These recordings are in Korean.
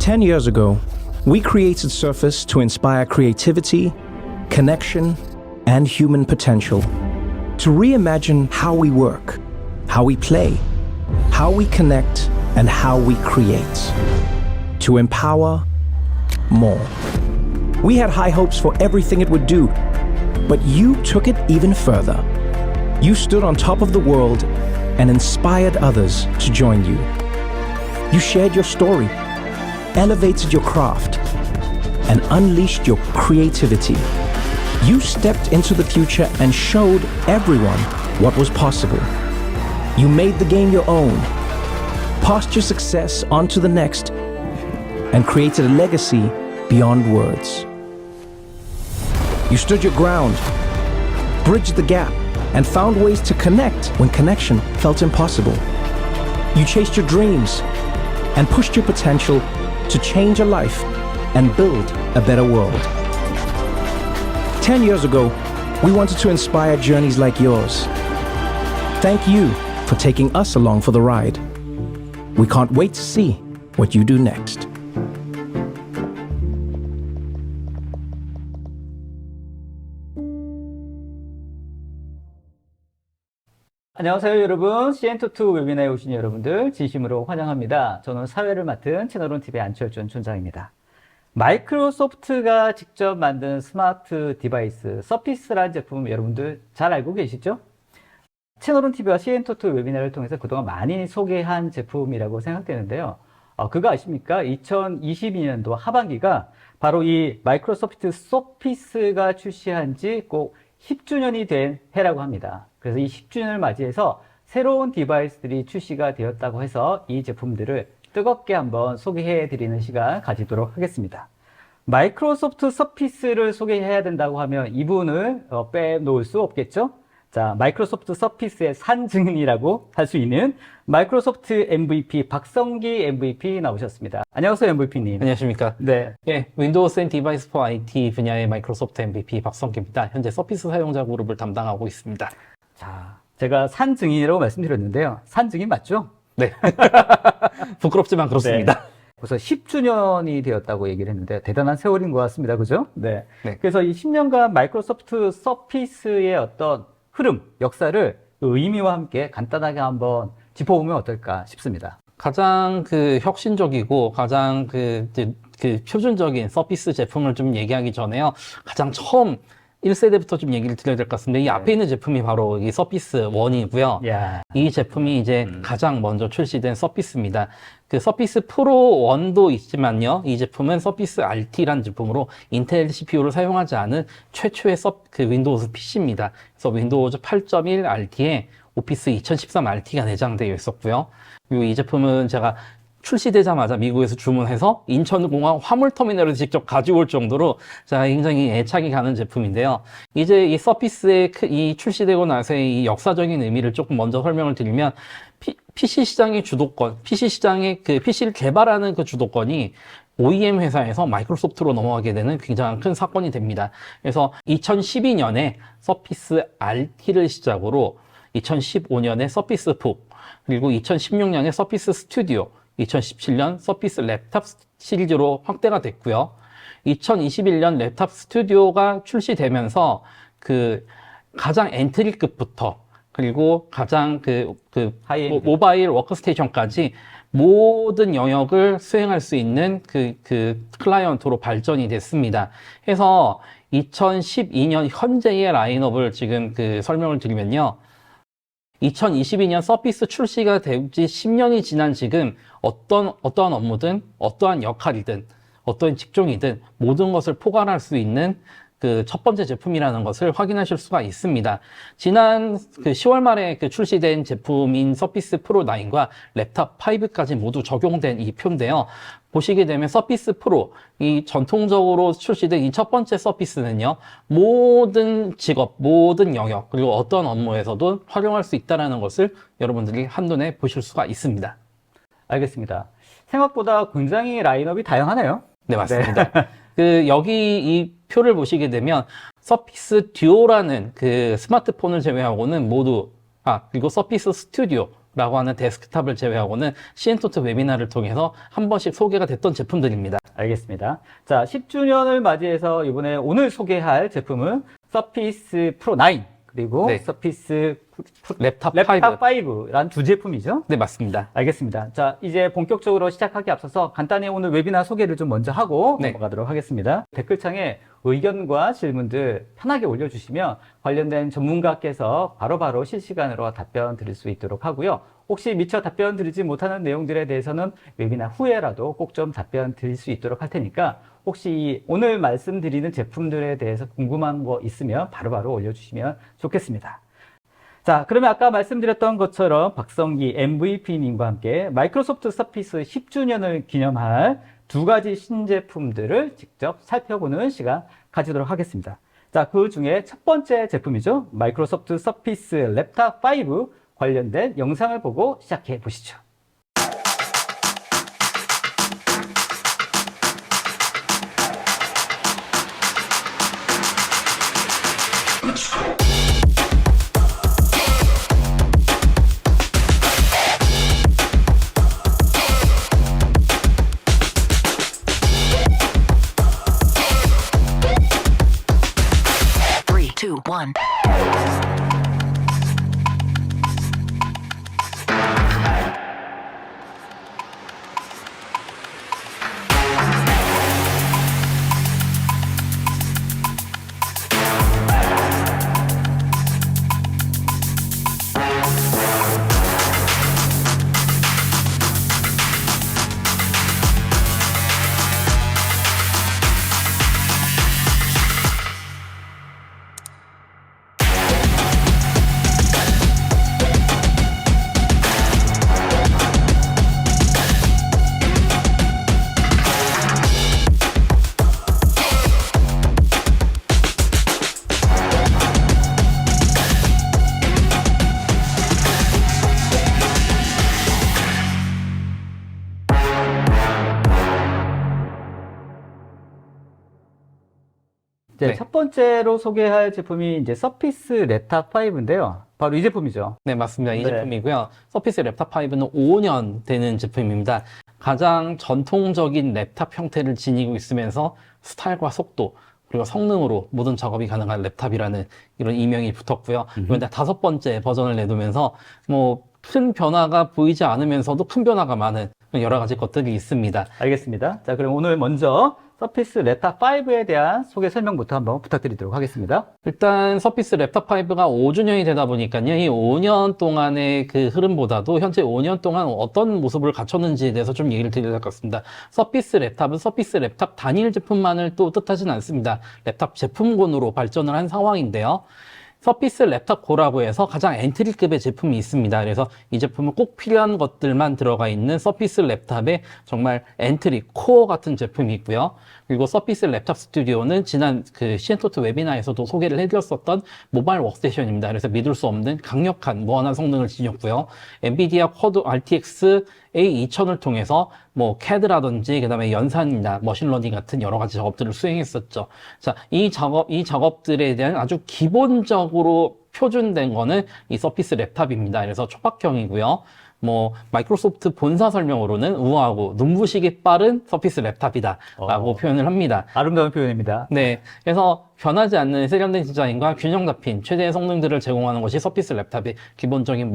10 years ago, we created Surface to inspire creativity, connection, and human potential. To reimagine how we work, how we play, how we connect, and how we create. To empower more. We had high hopes for everything it would do, but you took it even further. You stood on top of the world and inspired others to join you. You shared your story, elevated your craft, and unleashed your creativity. You stepped into the future and showed everyone what was possible. You made the game your own, passed your success on to the next, and created a legacy beyond words. You stood your ground, bridged the gap, and found ways to connect when connection felt impossible. You chased your dreams and pushed your potential to change a life and build a better world. 10 years ago, we wanted to inspire journeys like yours. Thank you for taking us along for the ride. We can't wait to see what you do next. 안녕하세요 여러분, CN22 웨비나에 오신 여러분들 진심으로 환영합니다. 저는 사회를 맡은 채널온TV의 안철준 촌장입니다. 마이크로소프트가 직접 만든 스마트 디바이스 서피스라는 제품 여러분들 잘 알고 계시죠? 채널온TV와 CN22 웨비나를 통해서 그동안 많이 소개한 제품이라고 생각되는데요. 그거 아십니까? 2022년도 하반기가 바로 이 마이크로소프트 서피스가 출시한 지 꼭 10주년이 된 해라고 합니다. 그래서 이 10주년을 맞이해서 새로운 디바이스들이 출시가 되었다고 해서 이 제품들을 뜨겁게 한번 소개해 드리는 시간 가지도록 하겠습니다. 마이크로소프트 서피스를 소개해야 된다고 하면 이분을 빼놓을 수 없겠죠? 자, 마이크로소프트 서피스의 산증인이라고 할 수 있는 마이크로소프트 MVP 박성기 MVP 나오셨습니다. 안녕하세요, MVP님. 안녕하십니까. 네. 예, 윈도우스 앤 디바이스 포 IT 분야의 마이크로소프트 MVP 박성기입니다. 현재 서피스 사용자 그룹을 담당하고 있습니다. 자, 제가 산증인이라고 말씀드렸는데요. 산증인 맞죠? 네. 부끄럽지만 그렇습니다. 네. 벌써 10주년이 되었다고 얘기를 했는데 대단한 세월인 것 같습니다. 그죠? 네. 네. 그래서 이 10년간 마이크로소프트 서피스의 어떤 흐름, 역사를 의미와 함께 간단하게 한번 짚어보면 어떨까 싶습니다. 가장 혁신적이고 가장 표준적인 서피스 제품을 좀 얘기하기 전에요. 가장 처음 1세대부터 좀 얘기를 드려야 될 것 같습니다. 이 앞에 있는 제품이 바로 이 서피스 1이고요. 야. 이 제품이 이제 가장 먼저 출시된 서피스입니다. 그 서피스 프로 1도 있지만요. 이 제품은 서피스 RT라는 제품으로 인텔 CPU를 사용하지 않은 최초의 윈도우즈 PC입니다. 그래서 윈도우즈 8.1 RT에 오피스 2013 RT가 내장되어 있었고요. 그리고 이 제품은 제가 출시되자마자 미국에서 주문해서 인천공항 화물터미널에서 직접 가져올 정도로 제가 굉장히 애착이 가는 제품인데요. 이제 이 서피스의 이 출시되고 나서의 이 역사적인 의미를 조금 먼저 설명을 드리면 PC 시장의 주도권, PC 시장의 PC를 개발하는 그 주도권이 OEM 회사에서 마이크로소프트로 넘어가게 되는 굉장히 큰 사건이 됩니다. 그래서 2012년에 서피스 RT를 시작으로 2015년에 서피스 푸, 그리고 2016년에 서피스 스튜디오, 2017년 서피스 랩탑 시리즈로 확대가 됐고요. 2021년 랩탑 스튜디오가 출시되면서 가장 엔트리급부터 그리고 가장 모바일 워크스테이션까지 모든 영역을 수행할 수 있는 클라이언트로 발전이 됐습니다. 해서 2012년 현재의 라인업을 지금 설명을 드리면요. 2022년 서피스 출시가 된 지 10년이 지난 지금 어떠한 업무든 어떠한 역할이든 어떠한 직종이든 모든 것을 포괄할 수 있는 첫 번째 제품이라는 것을 확인하실 수가 있습니다. 지난 10월 말에 출시된 제품인 서피스 프로 9과 랩탑 5까지 모두 적용된 이 표인데요. 보시게 되면 서피스 프로, 이 전통적으로 출시된 이 첫 번째 서피스는요, 모든 직업, 모든 영역, 그리고 어떤 업무에서도 활용할 수 있다는 것을 여러분들이 한눈에 보실 수가 있습니다. 알겠습니다. 생각보다 굉장히 라인업이 다양하네요. 네, 맞습니다. 여기 이 표를 보시게 되면 서피스 듀오라는 스마트폰을 제외하고는 모두, 그리고 서피스 스튜디오, 라고 하는 데스크탑을 제외하고는 시엔토트 웨비나를 통해서 한 번씩 소개가 됐던 제품들입니다. 알겠습니다. 자, 10주년을 맞이해서 이번에 오늘 소개할 제품은 서피스 프로 9 그리고 네. 서피스 랩탑 5라는 두 제품이죠. 네, 맞습니다. 알겠습니다. 자, 이제 본격적으로 시작하기 앞서서 간단히 오늘 웨비나 소개를 좀 먼저 하고 네. 넘어가도록 하겠습니다. 댓글창에 의견과 질문들 편하게 올려주시면 관련된 전문가께서 바로바로 실시간으로 답변 드릴 수 있도록 하고요. 혹시 미처 답변 드리지 못하는 내용들에 대해서는 웨비나 후에라도 꼭 좀 답변 드릴 수 있도록 할 테니까 혹시 오늘 말씀드리는 제품들에 대해서 궁금한 거 있으면 바로바로 올려주시면 좋겠습니다. 자, 그러면 아까 말씀드렸던 것처럼 박성기 MVP님과 함께 마이크로소프트 서피스 10주년을 기념할 두 가지 신제품들을 직접 살펴보는 시간 가지도록 하겠습니다. 자, 그 중에 첫 번째 제품이죠. 마이크로소프트 서피스 랩탑 5 관련된 영상을 보고 시작해 보시죠. Three, two, one. 네. 첫 번째로 소개할 제품이 이제 서피스 랩탑 5인데요. 바로 이 제품이죠. 네, 맞습니다. 이 네. 제품이고요. 서피스 랩탑 5는 5년 되는 제품입니다. 가장 전통적인 랩탑 형태를 지니고 있으면서 스타일과 속도, 그리고 성능으로 모든 작업이 가능한 랩탑이라는 이런 이명이 붙었고요. 그런데 다섯 번째 버전을 내놓으면서 뭐 큰 변화가 보이지 않으면서도 큰 변화가 많은 여러 가지 것들이 있습니다. 알겠습니다. 자, 그럼 오늘 먼저 서피스 랩탑 5에 대한 소개 설명부터 한번 부탁드리도록 하겠습니다. 일단 서피스 랩탑 5가 5주년이 되다 보니까요. 이 5년 동안의 그 흐름보다도 현재 5년 동안 어떤 모습을 갖췄는지에 대해서 좀 얘기를 드려야 될 것 같습니다. 서피스 랩탑은 서피스 랩탑 단일 제품만을 또 뜻하진 않습니다. 랩탑 제품군으로 발전을 한 상황인데요. 서피스 랩탑 고라고 해서 가장 엔트리급의 제품이 있습니다. 그래서 이 제품은 꼭 필요한 것들만 들어가 있는 서피스 랩탑의 정말 엔트리, 코어 같은 제품이 있고요. 그리고 서피스 랩탑 스튜디오는 지난 그 시엔토트 웨비나에서도 소개를 해드렸었던 모바일 워크스테이션입니다. 그래서 믿을 수 없는 강력한 무한한 성능을 지녔고요. 엔비디아 쿼드 RTX A2000을 통해서 뭐 CAD라든지 그다음에 연산이나 머신러닝 같은 여러 가지 작업들을 수행했었죠. 자, 이 작업들에 대한 아주 기본적으로 표준된 거는 이 서피스 랩탑입니다. 그래서 초박형이고요. 뭐 마이크로소프트 본사 설명으로는 우아하고 눈부시게 빠른 서피스 랩탑이다라고 표현을 합니다. 아름다운 표현입니다. 네, 그래서 변하지 않는 세련된 디자인과 균형 잡힌 최대의 성능들을 제공하는 것이 서피스 랩탑의 기본적인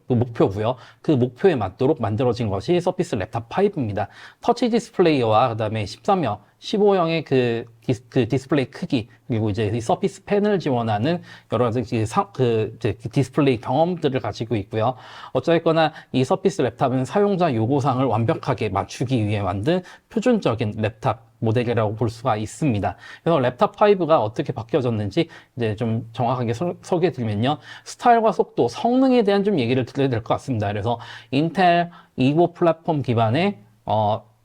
목표고요. 그 목표에 맞도록 만들어진 것이 서피스 랩탑 5입니다. 터치 디스플레이와 그다음에 13형, 15형의 그 디스플레이 크기, 그리고 이제 이 서피스 펜을 지원하는 여러 가지 디스플레이 경험들을 가지고 있고요. 어쨌거나 이 서피스 랩탑은 사용자 요구사항을 완벽하게 맞추기 위해 만든 표준적인 랩탑 모델이라고 볼 수가 있습니다. 그래서 랩탑 5가 어떻게 바뀌어졌는지 이제 좀 정확하게 소개해 드리면요. 스타일과 속도, 성능에 대한 좀 얘기를 드려야 될 것 같습니다. 그래서 인텔 이고 플랫폼 기반의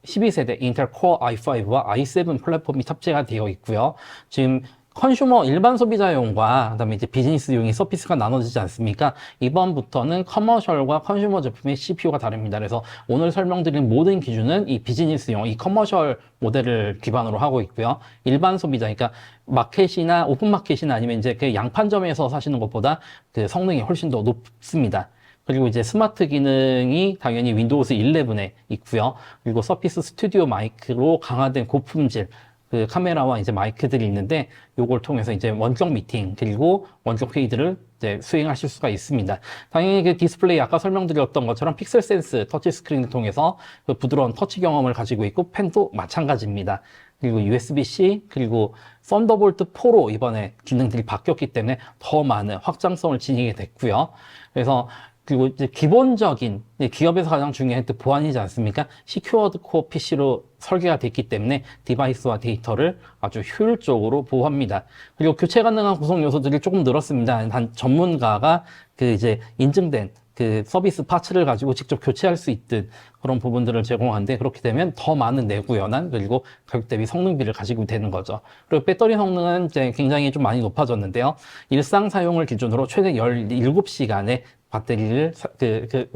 12세대 인텔 코어 i5와 i7 플랫폼이 탑재가 되어 있고요. 지금 컨슈머 일반 소비자용과 그다음에 이제 비즈니스용이 서피스가 나눠지지 않습니까? 이번부터는 커머셜과 컨슈머 제품의 CPU가 다릅니다. 그래서 오늘 설명드린 모든 기준은 이 비즈니스용, 이 커머셜 모델을 기반으로 하고 있고요. 일반 소비자, 그러니까 마켓이나 오픈마켓이나 아니면 이제 그 양판점에서 사시는 것보다 그 성능이 훨씬 더 높습니다. 그리고 이제 스마트 기능이 당연히 윈도우즈 11에 있고요. 그리고 서피스 스튜디오 마이크로 강화된 고품질 그 카메라와 이제 마이크들이 있는데 요걸 통해서 이제 원격 미팅 그리고 원격 회의들을 이제 수행하실 수가 있습니다. 당연히 그 디스플레이 아까 설명드렸던 것처럼 픽셀 센스 터치 스크린을 통해서 그 부드러운 터치 경험을 가지고 있고 펜도 마찬가지입니다. 그리고 USB-C 그리고 썬더볼트 4로 이번에 기능들이 바뀌었기 때문에 더 많은 확장성을 지니게 됐고요. 그래서 그리고 이제 기본적인 기업에서 가장 중요했던 보안이지 않습니까? 시큐어드 코어 PC로 설계가 됐기 때문에 디바이스와 데이터를 아주 효율적으로 보호합니다. 그리고 교체 가능한 구성 요소들이 조금 늘었습니다. 단 전문가가 그 이제 인증된 그 서비스 파츠를 가지고 직접 교체할 수 있는 그런 부분들을 제공하는데 그렇게 되면 더 많은 내구 연한 그리고 가격 대비 성능비를 가지고 되는 거죠. 그리고 배터리 성능은 이제 굉장히 좀 많이 높아졌는데요. 일상 사용을 기준으로 최대 17시간의 배터리를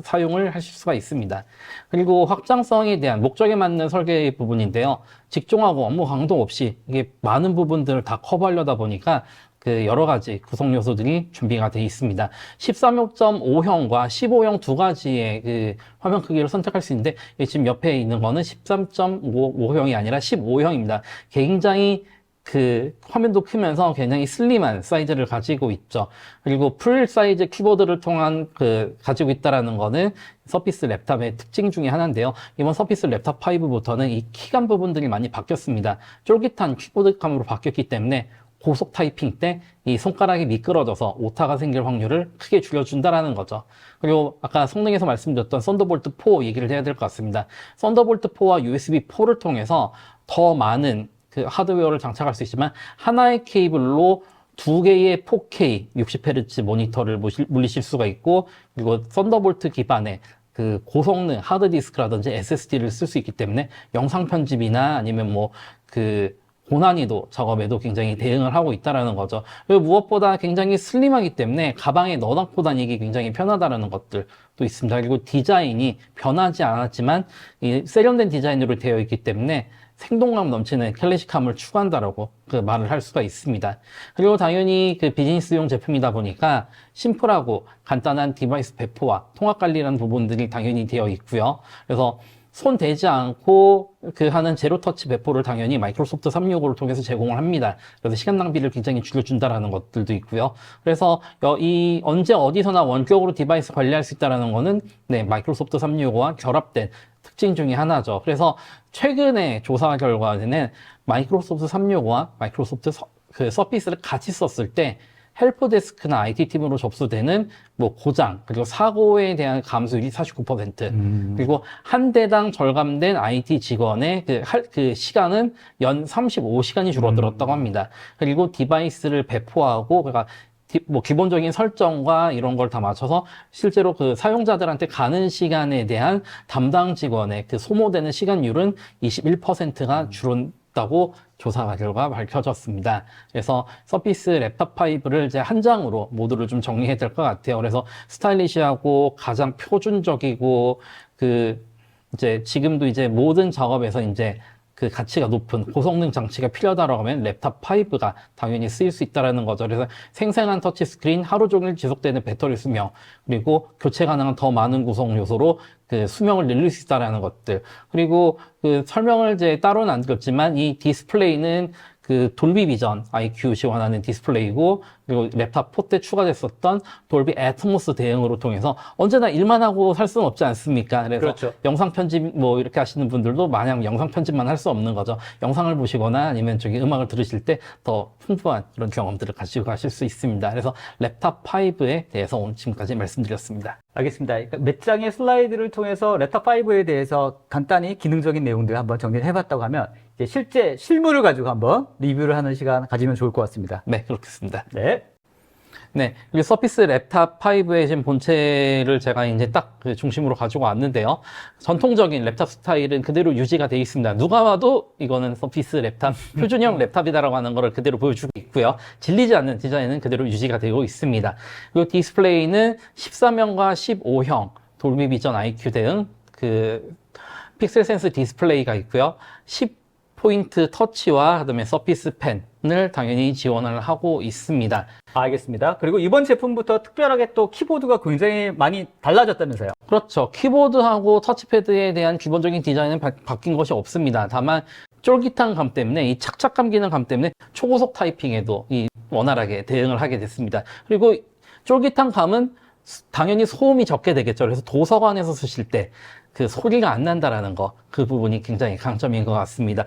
사용을 하실 수가 있습니다. 그리고 확장성에 대한 목적에 맞는 설계 부분인데요. 직종하고 업무 강도 없이 이게 많은 부분들을 다 커버하려다 보니까 그 여러 가지 구성 요소들이 준비가 되어 있습니다. 13.5형과 15형 두 가지의 그 화면 크기를 선택할 수 있는데 지금 옆에 있는 거는 13.5형이 아니라 15형입니다. 굉장히 그 화면도 크면서 굉장히 슬림한 사이즈를 가지고 있죠. 그리고 풀 사이즈 키보드를 통한 그 가지고 있다라는 거는 서피스 랩탑의 특징 중에 하나인데요. 이번 서피스 랩탑 5부터는 이 키감 부분들이 많이 바뀌었습니다. 쫄깃한 키보드감으로 바뀌었기 때문에 고속 타이핑 때 이 손가락이 미끄러져서 오타가 생길 확률을 크게 줄여준다라는 거죠. 그리고 아까 성능에서 말씀드렸던 썬더볼트 4 얘기를 해야 될 것 같습니다. 썬더볼트 4와 USB 4를 통해서 더 많은 그 하드웨어를 장착할 수 있지만 하나의 케이블로 두 개의 4K 60Hz 모니터를 물리실 수가 있고 그리고 썬더볼트 기반의 그 고성능 하드디스크라든지 SSD를 쓸 수 있기 때문에 영상 편집이나 아니면 뭐 그 고난이도 작업에도 굉장히 대응을 하고 있다는 거죠. 그리고 무엇보다 굉장히 슬림하기 때문에 가방에 넣어놓고 다니기 굉장히 편하다는 것들도 있습니다. 그리고 디자인이 변하지 않았지만 이 세련된 디자인으로 되어 있기 때문에 생동감 넘치는 클래식함을 추구한다라고 그 말을 할 수가 있습니다. 그리고 당연히 그 비즈니스용 제품이다 보니까 심플하고 간단한 디바이스 배포와 통합 관리라는 부분들이 당연히 되어 있고요. 그래서 손 대지 않고 그 하는 제로 터치 배포를 당연히 마이크로소프트 365를 통해서 제공을 합니다. 그래서 시간 낭비를 굉장히 줄여준다라는 것들도 있고요. 그래서 이 언제 어디서나 원격으로 디바이스 관리할 수 있다라는 거는 네, 마이크로소프트 365와 결합된 특징 중에 하나죠. 그래서 최근에 조사 결과는 마이크로소프트 365와 마이크로소프트 그 서피스를 같이 썼을 때 헬프데스크나 IT팀으로 접수되는 뭐 고장 그리고 사고에 대한 감소율이 49% 그리고 한 대당 절감된 IT 직원의 그 시간은 연 35시간이 줄어들었다고 합니다. 그리고 디바이스를 배포하고 그러니까 뭐 기본적인 설정과 이런 걸 다 맞춰서 실제로 그 사용자들한테 가는 시간에 대한 담당 직원의 그 소모되는 시간율은 21%가 줄었다고 조사 결과 밝혀졌습니다. 그래서 서피스 랩탑 5를 이제 한 장으로 모두를 좀 정리해야 될 것 같아요. 그래서 스타일리시하고 가장 표준적이고 그 이제 지금도 이제 모든 작업에서 이제 그 가치가 높은 고성능 장치가 필요하다고 하면 랩탑 5가 당연히 쓰일 수 있다는 거죠. 그래서 생생한 터치 스크린, 하루 종일 지속되는 배터리 수명, 그리고 교체 가능한 더 많은 구성 요소로 그 수명을 늘릴 수 있다는 것들. 그리고 그 설명을 이제 따로는 안 드렸지만 이 디스플레이는 그 돌비 비전 IQ 지원하는 디스플레이고 그리고 랩탑 4 때 추가됐었던 돌비 애트모스 대응으로 통해서 언제나 일만 하고 살 수는 없지 않습니까? 그래서 그렇죠. 영상 편집 뭐 이렇게 하시는 분들도 마냥 영상 편집만 할 수 없는 거죠. 영상을 보시거나 아니면 저기 음악을 들으실 때 더 풍부한 그런 경험들을 가지고 가실 수 있습니다. 그래서 랩탑 5에 대해서 오늘 지금까지 말씀드렸습니다. 알겠습니다. 그러니까 몇 장의 슬라이드를 통해서 랩탑 5에 대해서 간단히 기능적인 내용들 한번 정리를 해봤다고 하면 이제 실제 실물을 가지고 한번 리뷰를 하는 시간 가지면 좋을 것 같습니다. 네, 그렇겠습니다. 네. 네, 그리고 서피스 랩탑 5의 지금 본체를 제가 이제 딱 그 중심으로 가지고 왔는데요. 전통적인 랩탑 스타일은 그대로 유지가 되어 있습니다. 누가 봐도 이거는 서피스 랩탑, 표준형 랩탑이다라고 하는 거를 그대로 보여주고 있고요. 질리지 않는 디자인은 그대로 유지가 되고 있습니다. 그리고 디스플레이는 13형과 15형 돌비 비전 IQ 대응 그 픽셀 센스 디스플레이가 있고요. 포인트 터치와 그다음에 서피스 펜을 당연히 지원을 하고 있습니다. 알겠습니다. 그리고 이번 제품부터 특별하게 또 키보드가 굉장히 많이 달라졌다면서요? 그렇죠. 키보드하고 터치패드에 대한 기본적인 디자인은 바뀐 것이 없습니다. 다만 쫄깃한 감 때문에 이 착착 감기는 감 때문에 초고속 타이핑에도 원활하게 대응을 하게 됐습니다. 그리고 쫄깃한 감은 당연히 소음이 적게 되겠죠. 그래서 도서관에서 쓰실 때 그 소리가 안 난다라는 거, 그 부분이 굉장히 강점인 것 같습니다.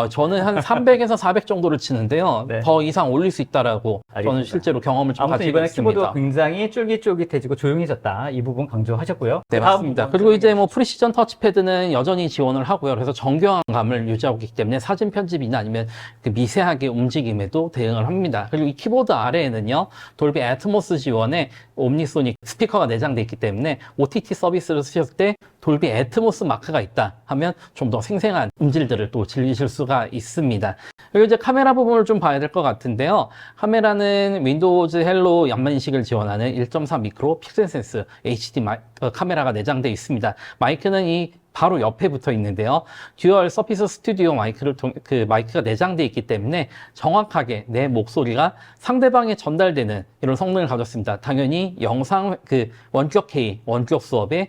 저는 한 300에서 400 정도를 치는데요. 네. 더 이상 올릴 수 있다라고 알겠습니다. 저는 실제로 경험을 좀 아무튼 가지고 이번에 있습니다. 키보드가 굉장히 쫄깃쫄깃해지고 조용해졌다. 이 부분 강조하셨고요. 네, 다음 맞습니다. 부분 그리고 이제 뭐 프리시전 터치패드는 여전히 지원을 하고요. 그래서 정교한 감을 유지하고 있기 때문에 사진 편집이나 아니면 그 미세하게 움직임에도 대응을 합니다. 그리고 이 키보드 아래에는요, 돌비 애트모스 지원에 옴니소닉 스피커가 내장되어 있기 때문에 OTT 서비스를 쓰셨을 때 돌비 애트모스 마크가 있다 하면 좀 더 생생한 음질들을 또 즐기실 수가 있습니다. 그리고 이제 카메라 부분을 좀 봐야 될 것 같은데요. 카메라는 윈도우즈 헬로 양면 인식을 지원하는 1.4 미크로 픽셀 센스 HD 카메라가 내장되어 있습니다. 마이크는 이 바로 옆에 붙어 있는데요. 듀얼 서피스 스튜디오 마이크가 내장되어 있기 때문에 정확하게 내 목소리가 상대방에 전달되는 이런 성능을 가졌습니다. 당연히 영상 원격 회의, 원격 수업에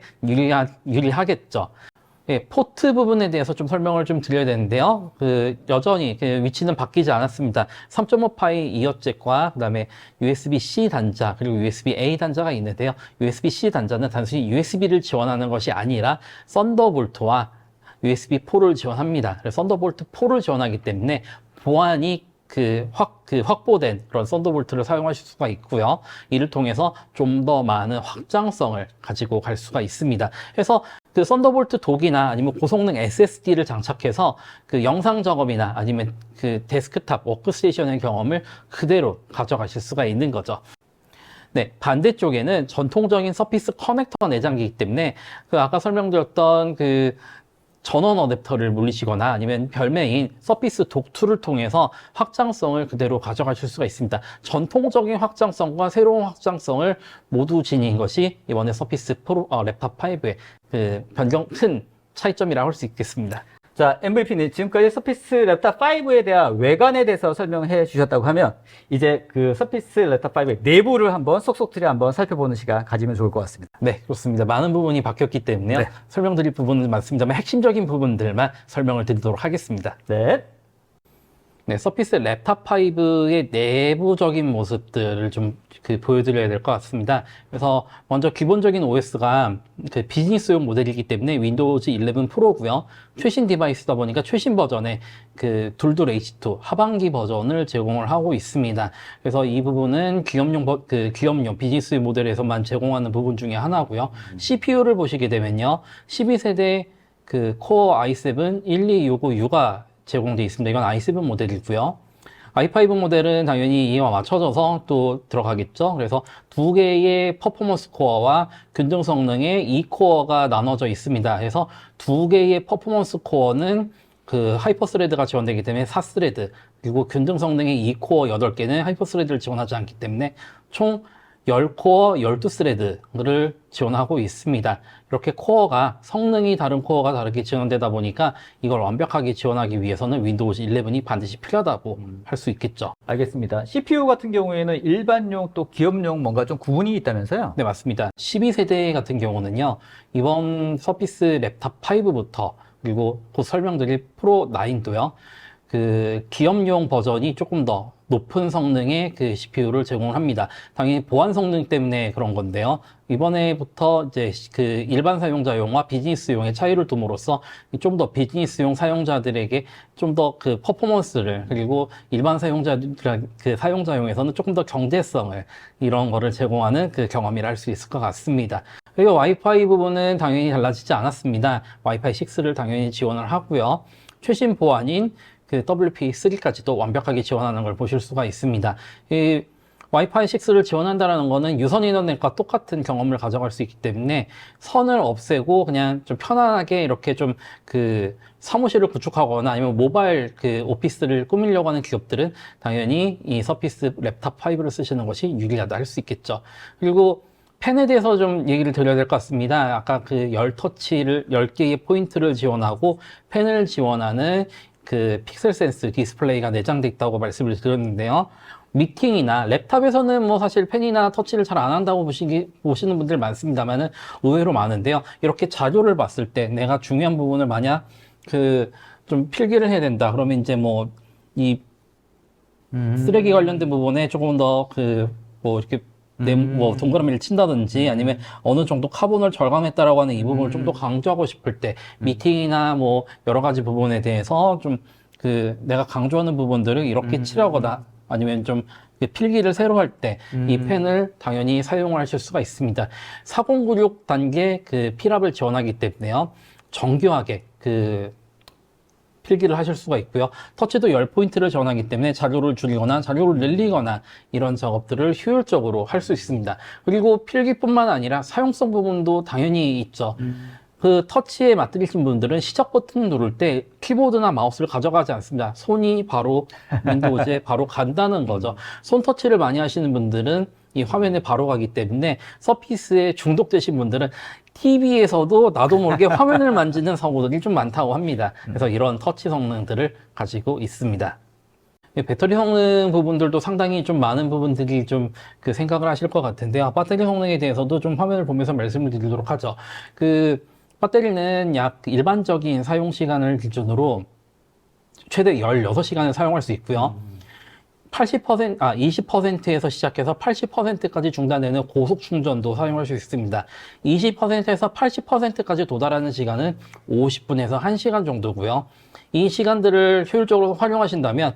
유리하겠죠. 예, 포트 부분에 대해서 좀 설명을 좀 드려야 되는데요. 여전히 위치는 바뀌지 않았습니다. 3.5파이 이어잭과 그다음에 USB-C 단자 그리고 USB-A 단자가 있는데요. USB-C 단자는 단순히 USB를 지원하는 것이 아니라 썬더볼트와 USB4를 지원합니다. 그래서 썬더볼트 4를 지원하기 때문에 보안이 확보된 그런 썬더볼트를 사용하실 수가 있고요. 이를 통해서 좀 더 많은 확장성을 가지고 갈 수가 있습니다. 그래서 그 썬더볼트 독이나 아니면 고성능 SSD를 장착해서 그 영상 작업이나 아니면 그 데스크탑 워크스테이션의 경험을 그대로 가져가실 수가 있는 거죠. 네, 반대쪽에는 전통적인 서피스 커넥터가 내장되기 때문에 아까 설명드렸던 전원 어댑터를 물리시거나 아니면 별매인 서피스 독2를 통해서 확장성을 그대로 가져가실 수가 있습니다. 전통적인 확장성과 새로운 확장성을 모두 지닌 것이 이번에 서피스 프로 랩탑 5의 큰 차이점이라고 할 수 있겠습니다. 자, MVP님, 지금까지 서피스 랩탑 5에 대한 외관에 대해서 설명해 주셨다고 하면, 이제 그 서피스 랩탑 5의 내부를 한번 쏙쏙들이 한번 살펴보는 시간 가지면 좋을 것 같습니다. 네, 그렇습니다. 많은 부분이 바뀌었기 때문에요. 네. 설명드릴 부분은 많습니다만 핵심적인 부분들만 설명을 드리도록 하겠습니다. 네. 네, 서피스 랩탑 5의 내부적인 모습들을 좀 보여드려야 될 것 같습니다. 그래서 먼저 기본적인 OS가 비즈니스용 모델이기 때문에 윈도우즈 11 프로고요. 최신 디바이스다 보니까 최신 버전의 둘둘 H2 하반기 버전을 제공을 하고 있습니다. 그래서 이 부분은 기업용 비즈니스 모델에서만 제공하는 부분 중에 하나고요. CPU를 보시게 되면요, 12세대 코어 i7 12656가 제공되어 있습니다. 이건 i7 모델이고요. i5 모델은 당연히 이와 맞춰져서 또 들어가겠죠. 그래서 두 개의 퍼포먼스 코어와 균등 성능의 2코어가 나눠져 있습니다. 그래서 두 개의 퍼포먼스 코어는 하이퍼스레드가 지원되기 때문에 4스레드, 그리고 균등 성능의 2코어 8개는 하이퍼스레드를 지원하지 않기 때문에 총 10코어 12스레드를 지원하고 있습니다. 이렇게 성능이 다른 코어가 다르게 지원되다 보니까 이걸 완벽하게 지원하기 위해서는 윈도우즈 11이 반드시 필요하다고 할 수 있겠죠. 알겠습니다. CPU 같은 경우에는 일반용 또 기업용 뭔가 좀 구분이 있다면서요? 네, 맞습니다. 12세대 같은 경우는요, 이번 서피스 랩탑 5부터 그리고 곧 설명드릴 프로 9도요, 기업용 버전이 조금 더 높은 성능의 CPU를 제공을 합니다. 당연히 보안 성능 때문에 그런 건데요. 이번에부터 이제 일반 사용자용과 비즈니스용의 차이를 둠으로써 좀 더 비즈니스용 사용자들에게 좀 더 퍼포먼스를, 그리고 일반 사용자용에서는 조금 더 경제성을, 이런 거를 제공하는 경험이라 할 수 있을 것 같습니다. 그리고 와이파이 부분은 당연히 달라지지 않았습니다. 와이파이 6를 당연히 지원을 하고요. 최신 보안인 WP3까지도 완벽하게 지원하는 걸 보실 수가 있습니다. 이 와이파이 6를 지원한다는 거는 유선 인터넷과 똑같은 경험을 가져갈 수 있기 때문에 선을 없애고 그냥 좀 편안하게 이렇게 좀 사무실을 구축하거나 아니면 모바일 오피스를 꾸미려고 하는 기업들은 당연히 이 서피스 랩탑 5를 쓰시는 것이 유리하다 할 수 있겠죠. 그리고 펜에 대해서 좀 얘기를 드려야 될 것 같습니다. 아까 10개의 포인트를 지원하고 펜을 지원하는 그 픽셀 센스 디스플레이가 내장돼 있다고 말씀을 드렸는데요. 미팅이나 랩탑에서는 뭐 사실 펜이나 터치를 잘 안 한다고 보시는 분들 많습니다만은 의외로 많은데요. 이렇게 자료를 봤을 때 내가 중요한 부분을 만약 그 좀 필기를 해야 된다. 그러면 이제 뭐 이 쓰레기 관련된 부분에 조금 더 그 뭐 이렇게 뭐 동그라미를 친다든지 아니면 어느 정도 카본을 절감했다라고 하는 이 부분을 좀 더 강조하고 싶을 때 미팅이나 뭐 여러 가지 부분에 대해서 좀 그 내가 강조하는 부분들을 이렇게 칠하거나 아니면 좀 필기를 새로 할 때 이 펜을 당연히 사용하실 수가 있습니다. 4096 단계 그 필압을 지원하기 때문에요. 정교하게 그 필기를 하실 수가 있고요. 터치도 10포인트를 지원하기 때문에 자료를 줄이거나 자료를 늘리거나 이런 작업들을 효율적으로 할 수 있습니다. 그리고 필기뿐만 아니라 사용성 부분도 당연히 있죠. 그 터치에 맞들이신 분들은 시작 버튼 누를 때 키보드나 마우스를 가져가지 않습니다. 손이 바로 윈도우즈에 바로 간다는 거죠. 손 터치를 많이 하시는 분들은 이 화면에 바로 가기 때문에 서피스에 중독되신 분들은 TV에서도 나도 모르게 화면을 만지는 사고들이 좀 많다고 합니다. 그래서 이런 터치 성능들을 가지고 있습니다. 배터리 성능 부분들도 상당히 좀 많은 부분들이 좀 그 생각을 하실 것 같은데요. 배터리 성능에 대해서도 좀 화면을 보면서 말씀을 드리도록 하죠. 그 배터리는 약 일반적인 사용 시간을 기준으로 최대 16시간을 사용할 수 있고요. 20%에서 시작해서 80%까지 중단되는 고속 충전도 사용할 수 있습니다. 20%에서 80%까지 도달하는 시간은 50분에서 1시간 정도고요. 이 시간들을 효율적으로 활용하신다면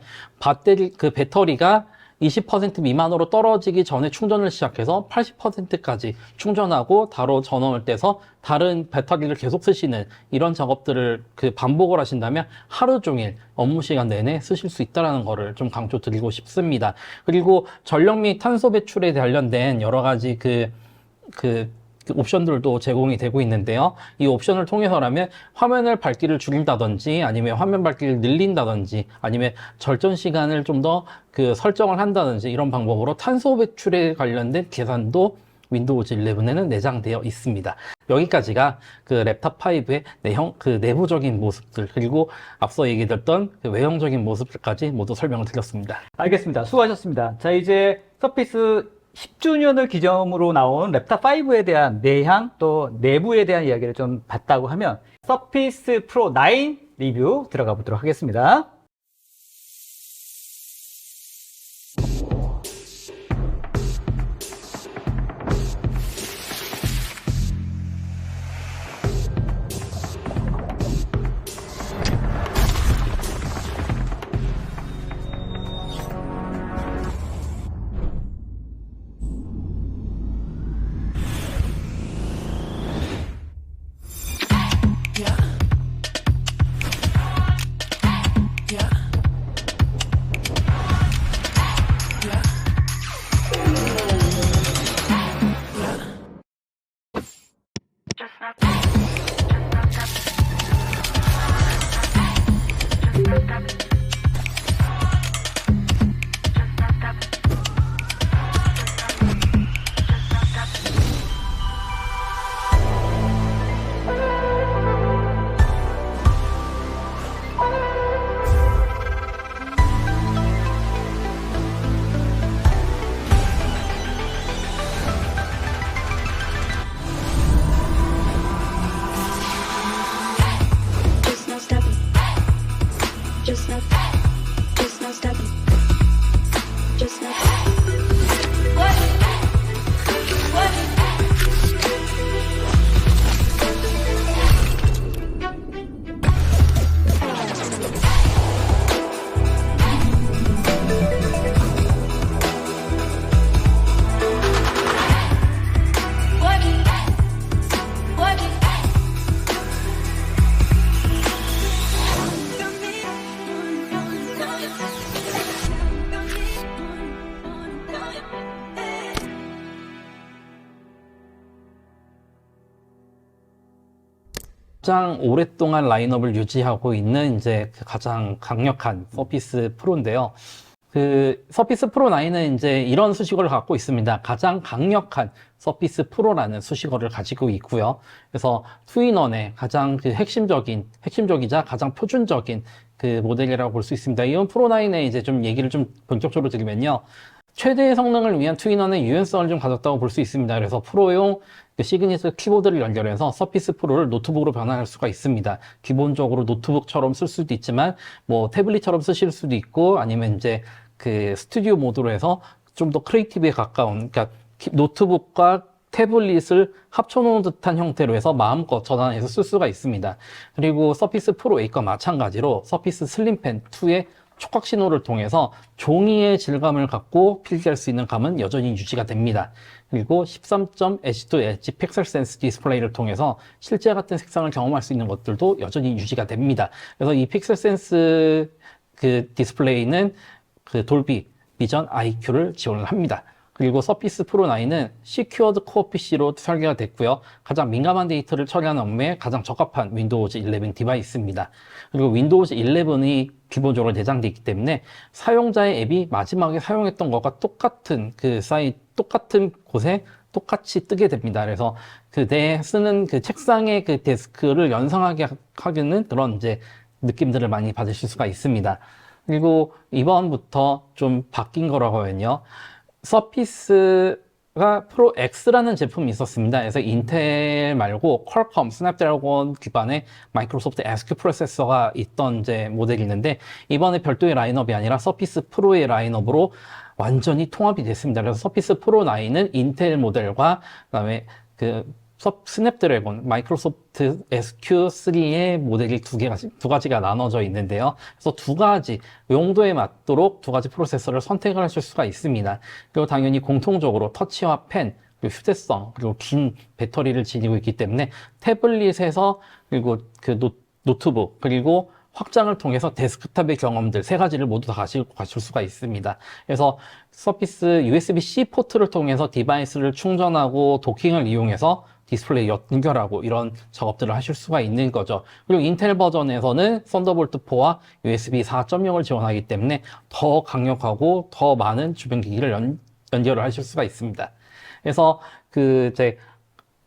배터리가 20% 미만으로 떨어지기 전에 충전을 시작해서 80%까지 충전하고 바로 전원을 떼서 다른 배터리를 계속 쓰시는 이런 작업들을 그 반복을 하신다면 하루 종일 업무 시간 내내 쓰실 수 있다는 거를 좀 강조드리고 싶습니다. 그리고 전력 및 탄소 배출에 관련된 여러 가지 그 옵션들도 제공이 되고 있는데요. 이 옵션을 통해서라면 화면을 밝기를 줄인다든지 아니면 화면 밝기를 늘린다든지 아니면 절전 시간을 좀 더 그 설정을 한다든지 이런 방법으로 탄소 배출에 관련된 계산도 윈도우즈 11에는 내장되어 있습니다. 여기까지가 그 랩탑 5의 내부적인 모습들 그리고 앞서 얘기했던 그 외형적인 모습들까지 모두 설명을 드렸습니다. 알겠습니다. 수고하셨습니다. 자, 이제 서피스 10주년을 기점으로 나온 랩탑 5에 대한 내향 또 내부에 대한 이야기를 좀 봤다고 하면 서피스 프로 9 리뷰 들어가 보도록 하겠습니다. 가장 오랫동안 라인업을 유지하고 있는 이제 가장 강력한 서피스 프로인데요. 그 서피스 프로 9은 이제 이런 수식어를 갖고 있습니다. 가장 강력한 서피스 프로라는 수식어를 가지고 있고요. 그래서 투인원의 가장 그 핵심적이자 가장 표준적인 그 모델이라고 볼 수 있습니다. 이번 프로 9의 이제 좀 얘기를 좀 본격적으로 드리면요. 최대의 성능을 위한 투인원의 유연성을 좀 가졌다고 볼 수 있습니다. 그래서 프로용 그 시그니처 키보드를 연결해서 서피스 프로를 노트북으로 변환할 수가 있습니다. 기본적으로 노트북처럼 쓸 수도 있지만 뭐 태블릿처럼 쓰실 수도 있고 아니면 이제 그 스튜디오 모드로 해서 좀 더 크리에이티브에 가까운, 그러니까 노트북과 태블릿을 합쳐놓은 듯한 형태로 해서 마음껏 전환해서 쓸 수가 있습니다. 그리고 서피스 프로 8과 마찬가지로 서피스 슬림펜 2의 촉각 신호를 통해서 종이의 질감을 갖고 필기할 수 있는 감은 여전히 유지가 됩니다. 그리고 13점 엣지 투 엣지 픽셀 센스 디스플레이를 통해서 실제 같은 색상을 경험할 수 있는 것들도 여전히 유지가 됩니다. 그래서 이 픽셀 센스 그 디스플레이는 그 돌비 비전 IQ를 지원을 합니다. 그리고 서피스 프로 9은 시큐어드 코어 PC로 설계가 됐고요. 가장 민감한 데이터를 처리하는 업무에 가장 적합한 윈도우즈 11 디바이스입니다. 그리고 윈도우즈 11이 기본적으로 내장되어 있기 때문에 사용자의 앱이 마지막에 사용했던 것과 똑같은 그 똑같은 곳에 똑같이 뜨게 됩니다. 그래서 그 내 쓰는 그 책상의 그 데스크를 연상하게 하는 그런 이제 느낌들을 많이 받으실 수가 있습니다. 그리고 이번부터 좀 바뀐 거라고 하면요. 서피스가 프로 X라는 제품이 있었습니다. 그래서 인텔 말고 퀄컴, 스냅드래곤 기반의 마이크로소프트 SQ 프로세서가 있던 이제 모델이 있는데 이번에 별도의 라인업이 아니라 서피스 프로의 라인업으로 완전히 통합이 됐습니다. 그래서 서피스 프로 9은 인텔 모델과 그다음에 그 스냅드래곤, 마이크로소프트 SQ3의 모델이 두 가지가 나눠져 있는데요. 그래서 두 가지 용도에 맞도록 두 가지 프로세서를 선택을 하실 수가 있습니다. 그리고 당연히 공통적으로 터치와 펜, 그리고 휴대성, 그리고 긴 배터리를 지니고 있기 때문에 태블릿에서 그리고 그 노트북, 그리고 확장을 통해서 데스크탑의 경험들 세 가지를 모두 다 가지고 가실 수가 있습니다. 그래서 서피스 USB-C 포트를 통해서 디바이스를 충전하고 도킹을 이용해서 디스플레이 연결하고 이런 작업들을 하실 수가 있는 거죠. 그리고 인텔 버전에서는 썬더볼트 4와 USB 4.0을 지원하기 때문에 더 강력하고 더 많은 주변 기기를 연결을 하실 수가 있습니다. 그래서 그 이제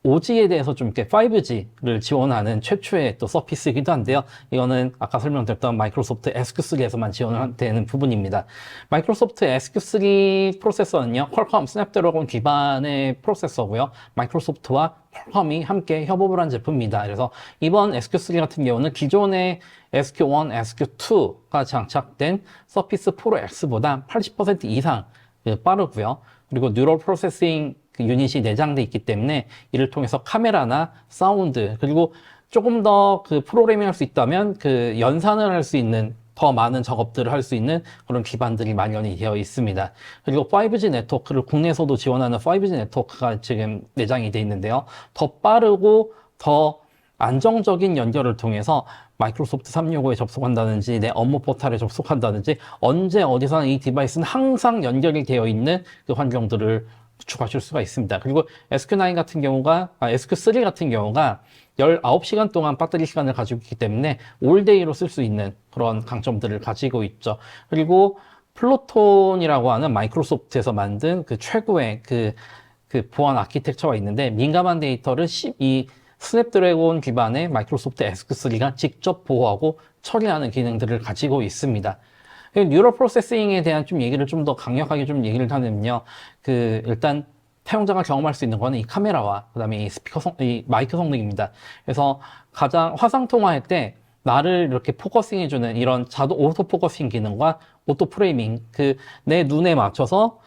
OG에 대해서 좀 이렇게 5G를 지원하는 최초의 또 서피스이기도 한데요. 이거는 아까 설명드렸던 마이크로소프트 SQ3에서만 지원되는 부분입니다. 마이크로소프트 SQ3 프로세서는요, 퀄컴 스냅드래곤 기반의 프로세서고요. 마이크로소프트와 퀄컴이 함께 협업을 한 제품입니다. 그래서 이번 SQ3 같은 경우는 기존의 SQ1, SQ2가 장착된 서피스 프로 X보다 80% 이상 빠르고요. 그리고 뉴럴 프로세싱 그 유닛이 내장돼 있기 때문에 이를 통해서 카메라나 사운드 그리고 조금 더 그 프로그래밍 할 수 있다면 그 연산을 할 수 있는 더 많은 작업들을 할 수 있는 그런 기반들이 마련이 되어 있습니다. 그리고 5G 네트워크를 국내에서도 지원하는 5G 네트워크가 지금 내장이 되어 있는데요. 더 빠르고 더 안정적인 연결을 통해서 마이크로소프트 365에 접속한다든지 내 업무 포탈에 접속한다든지 언제 어디서나 이 디바이스는 항상 연결이 되어 있는 그 환경들을 구축하실 수가 있습니다. 그리고 SQ3 같은 경우가 19시간 동안 배터리 시간을 가지고 있기 때문에 올데이로 쓸 수 있는 그런 강점들을 가지고 있죠. 그리고 플루톤이라고 하는 마이크로소프트에서 만든 그 최고의 그 보안 아키텍처가 있는데 민감한 데이터를 이 스냅드래곤 기반의 마이크로소프트 SQ3가 직접 보호하고 처리하는 기능들을 가지고 있습니다. 뉴럴 프로세싱에 대한 좀 얘기를 좀 더 강력하게 좀 얘기를 하면요. 일단 사용자가 경험할 수 있는 거는 이 카메라와 그다음에 이 마이크 성능입니다. 그래서 가장 화상 통화할 때 나를 이렇게 포커싱 해주는 이런 자동 오토 포커싱 기능과 오토 프레이밍 내 눈에 맞춰서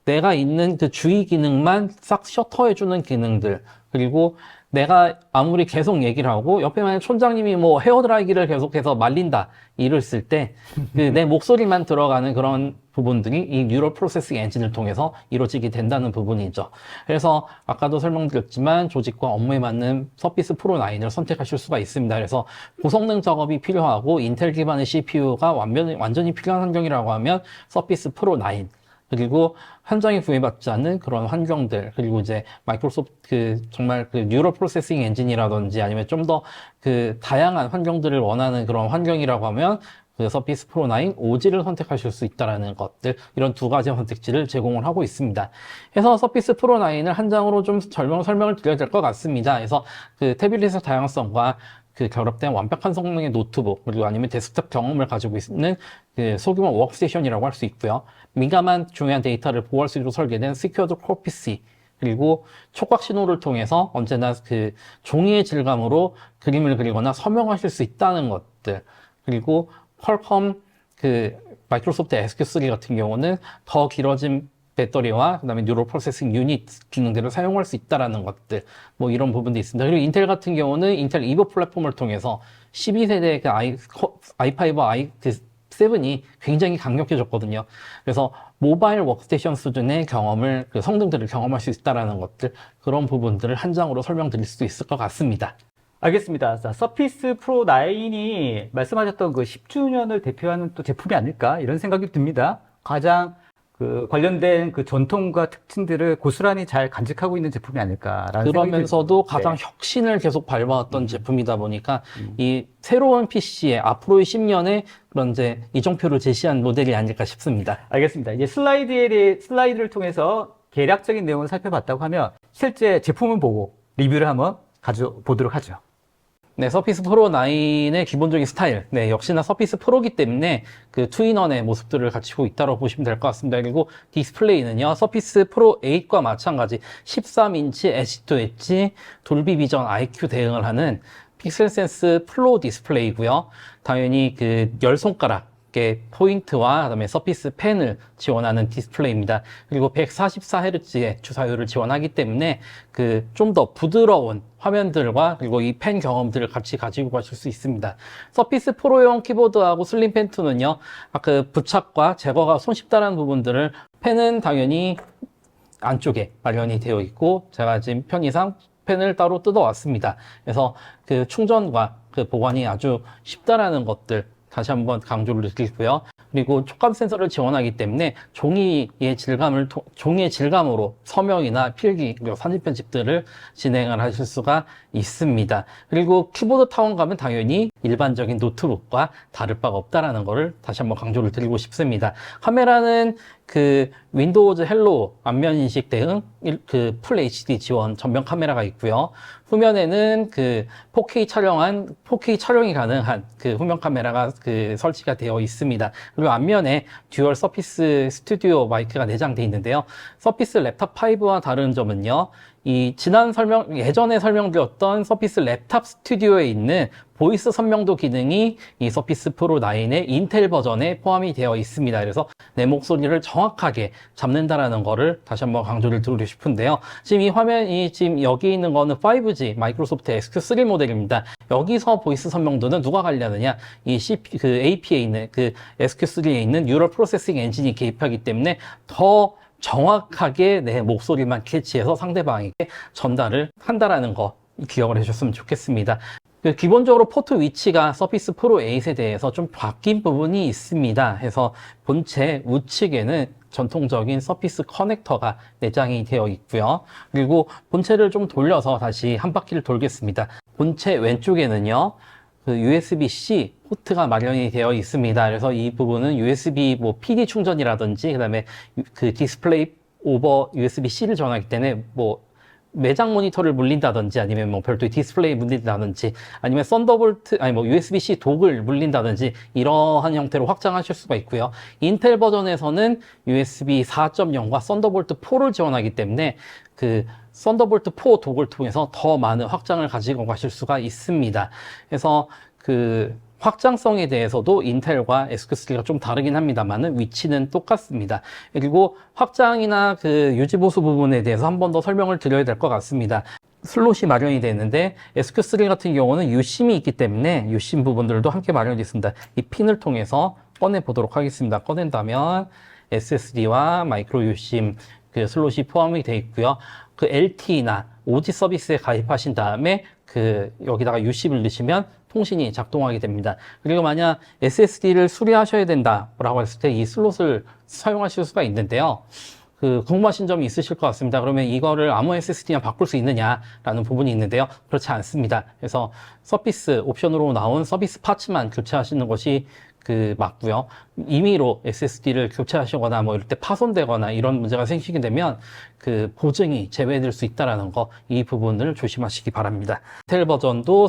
내가 있는 그 주의 기능만 싹 셔터해주는 기능들 그리고 내가 아무리 계속 얘기를 하고 옆에 만약 촌장님이 뭐 헤어드라이기를 계속해서 말린다 이랬을 때 내 목소리만 들어가는 그런 부분들이 이 뉴럴 프로세싱 엔진을 통해서 이루어지게 된다는 부분이죠. 그래서 아까도 설명드렸지만 조직과 업무에 맞는 서피스 프로 9을 선택하실 수가 있습니다. 그래서 고성능 작업이 필요하고 인텔 기반의 CPU가 완전히 필요한 환경이라고 하면 서피스 프로 9 그리고 한정에 구애받지 않는 그런 환경들, 그리고 이제 마이크로소프트 정말 뉴럴 프로세싱 엔진이라든지 아니면 좀 더 다양한 환경들을 원하는 그런 환경이라고 하면 그 서피스 프로 9 OG를 선택하실 수 있다라는 것들, 이런 두 가지 선택지를 제공을 하고 있습니다. 그래서 서피스 프로 9을 한 장으로 좀 설명을 드려야 될 것 같습니다. 그래서 그 태블릿의 다양성과 그 결합된 완벽한 성능의 노트북, 그리고 아니면 데스크톱 경험을 가지고 있는 그 소규모 워크스테이션이라고 할 수 있고요. 민감한 중요한 데이터를 보호할 수 있도록 설계된 시큐어드 core PC, 그리고 촉각 신호를 통해서 언제나 그 종이의 질감으로 그림을 그리거나 서명하실 수 있다는 것들, 그리고 퀄컴 그 마이크로소프트 SQ3 같은 경우는 더 길어진 배터리와 그다음에 뉴럴 프로세싱 유닛 기능들을 사용할 수 있다라는 것들, 뭐 이런 부분도 있습니다. 그리고 인텔 같은 경우는 인텔 이보 플랫폼을 통해서 12세대 그 i5, i7이 굉장히 강력해졌거든요. 그래서 모바일 워크스테이션 수준의 경험을, 그 성능들을 경험할 수 있다라는 것들, 그런 부분들을 한 장으로 설명드릴 수 있을 것 같습니다. 알겠습니다. 자, 서피스 프로 9이 말씀하셨던 그 10주년을 대표하는 또 제품이 아닐까 이런 생각이 듭니다. 가장 그 관련된 그 전통과 특징들을 고스란히 잘 간직하고 있는 제품이 아닐까라는 생각이 그러면서도 듭니다. 가장 네. 혁신을 계속 밟아왔던 제품이다 보니까 이 새로운 PC의 앞으로의 10년의 그런 이제 이정표를 제시한 모델이 아닐까 싶습니다. 알겠습니다. 이제 슬라이드를 통해서 개략적인 내용을 살펴봤다고 하면 실제 제품을 보고 리뷰를 한번 가져보도록 하죠. 네, 서피스 프로 9의 기본적인 스타일. 네, 역시나 서피스 프로기 때문에 그 투인원의 모습들을 갖추고 있다고 보시면 될 것 같습니다. 그리고 디스플레이는요, 서피스 프로 8과 마찬가지 13인치 엣지-to-엣지 돌비 비전 IQ 대응을 하는 픽셀 센스 플로 디스플레이고요. 당연히 그 10손가락의 포인트와 그다음에 서피스 펜을 지원하는 디스플레이입니다. 그리고 144Hz의 주사율을 지원하기 때문에 그 좀 더 부드러운 화면들과 그리고 이 펜 경험들을 같이 가지고 가실 수 있습니다. 서피스 프로용 키보드하고 슬림 펜 2는요, 그 부착과 제거가 손쉽다는 부분들을, 펜은 당연히 안쪽에 마련이 되어 있고, 제가 지금 편의상 펜을 따로 뜯어왔습니다. 그래서 그 충전과 그 보관이 아주 쉽다라는 것들 다시 한번 강조를 드리고요. 그리고 촉감 센서를 지원하기 때문에 종이의 질감으로 서명이나 필기, 그리고 사진 편집들을 진행을 하실 수가 있습니다. 그리고 키보드 타원감은 당연히 일반적인 노트북과 다를 바가 없다라는 것을 다시 한번 강조를 드리고 싶습니다. 카메라는 그 윈도우즈 헬로우 안면 인식 대응 그 풀 HD 지원 전면 카메라가 있고요. 후면에는 그 4K 촬영이 가능한 그 후면 카메라가 그 설치가 되어 있습니다. 그리고 앞면에 듀얼 서피스 스튜디오 마이크가 내장되어 있는데요. 서피스 랩탑 5와 다른 점은요, 이 예전에 설명드렸던 서피스 랩탑 스튜디오에 있는 보이스 선명도 기능이 이 서피스 프로 9의 인텔 버전에 포함이 되어 있습니다. 그래서 내 목소리를 정확하게 잡는다라는 거를 다시 한번 강조를 드리고 싶은데요. 지금 이 화면이 지금 여기 있는 거는 5G 마이크로소프트 SQ3 모델입니다. 여기서 보이스 선명도는 누가 관리하느냐? 이 그 AP에 있는 그 SQ3에 있는 뉴럴 프로세싱 엔진이 개입하기 때문에 더 정확하게 내 목소리만 캐치해서 상대방에게 전달을 한다라는 거 기억을 해주셨으면 좋겠습니다. 기본적으로 포트 위치가 서피스 프로 8에 대해서 좀 바뀐 부분이 있습니다. 해서 본체 우측에는 전통적인 서피스 커넥터가 내장이 되어 있고요. 그리고 본체를 좀 돌려서 다시 한 바퀴를 돌겠습니다. 본체 왼쪽에는요, 그 USB-C 포트가 마련이 되어 있습니다. 그래서 이 부분은 USB 뭐 PD 충전이라든지, 그다음에 그 디스플레이 오버 USB-C를 전하기 때문에 뭐 매장 모니터를 물린다든지, 아니면 뭐 별도의 디스플레이 물린다든지, 아니면 썬더볼트, 아니 뭐 USB-C 독을 물린다든지, 이러한 형태로 확장하실 수가 있고요. 인텔 버전에서는 USB 4.0과 썬더볼트 4를 지원하기 때문에 그 썬더볼트 4 독을 통해서 더 많은 확장을 가지고 가실 수가 있습니다. 그래서 그 확장성에 대해서도 인텔과 SQ3가 좀 다르긴 합니다만은 위치는 똑같습니다. 그리고 확장이나 그 유지보수 부분에 대해서 한 번 더 설명을 드려야 될 것 같습니다. 슬롯이 마련이 되어 있는데 SQ3 같은 경우는 유심이 있기 때문에 유심 부분들도 함께 마련이 되어 있습니다. 이 핀을 통해서 꺼내 보도록 하겠습니다. 꺼낸다면 SSD와 마이크로 유심 그 슬롯이 포함이 되어 있고요. 그 LTE나 OG 서비스에 가입하신 다음에 그 여기다가 유심을 넣으시면 통신이 작동하게 됩니다. 그리고 만약 SSD를 수리하셔야 된다라고 했을 때 이 슬롯을 사용하실 수가 있는데요. 그 궁금하신 점이 있으실 것 같습니다. 그러면 이거를 아무 SSD나 바꿀 수 있느냐라는 부분이 있는데요. 그렇지 않습니다. 그래서 서피스 옵션으로 나온 서비스 파츠만 교체하시는 것이 그 맞고요. 임의로 SSD를 교체하시거나 뭐 이럴 때 파손되거나 이런 문제가 생기게 되면 그 보증이 제외될 수 있다라는 거, 이 부분을 조심하시기 바랍니다. 인텔 버전도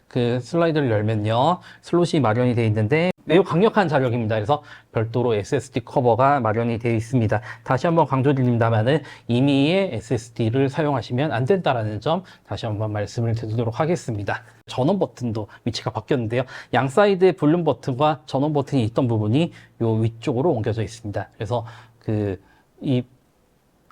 그 슬라이드를 열면요, 슬롯이 마련이 되어 있는데 매우 강력한 자력입니다. 그래서 별도로 SSD 커버가 마련이 되어 있습니다. 다시 한번 강조드립니다만은 임의의 SSD를 사용하시면 안 된다라는 점 다시 한번 말씀을 드리도록 하겠습니다. 전원 버튼도 위치가 바뀌었는데요. 양 사이드에 볼륨 버튼과 전원 버튼이 있던 부분이 요 위쪽으로 옮겨져 있습니다. 그래서 이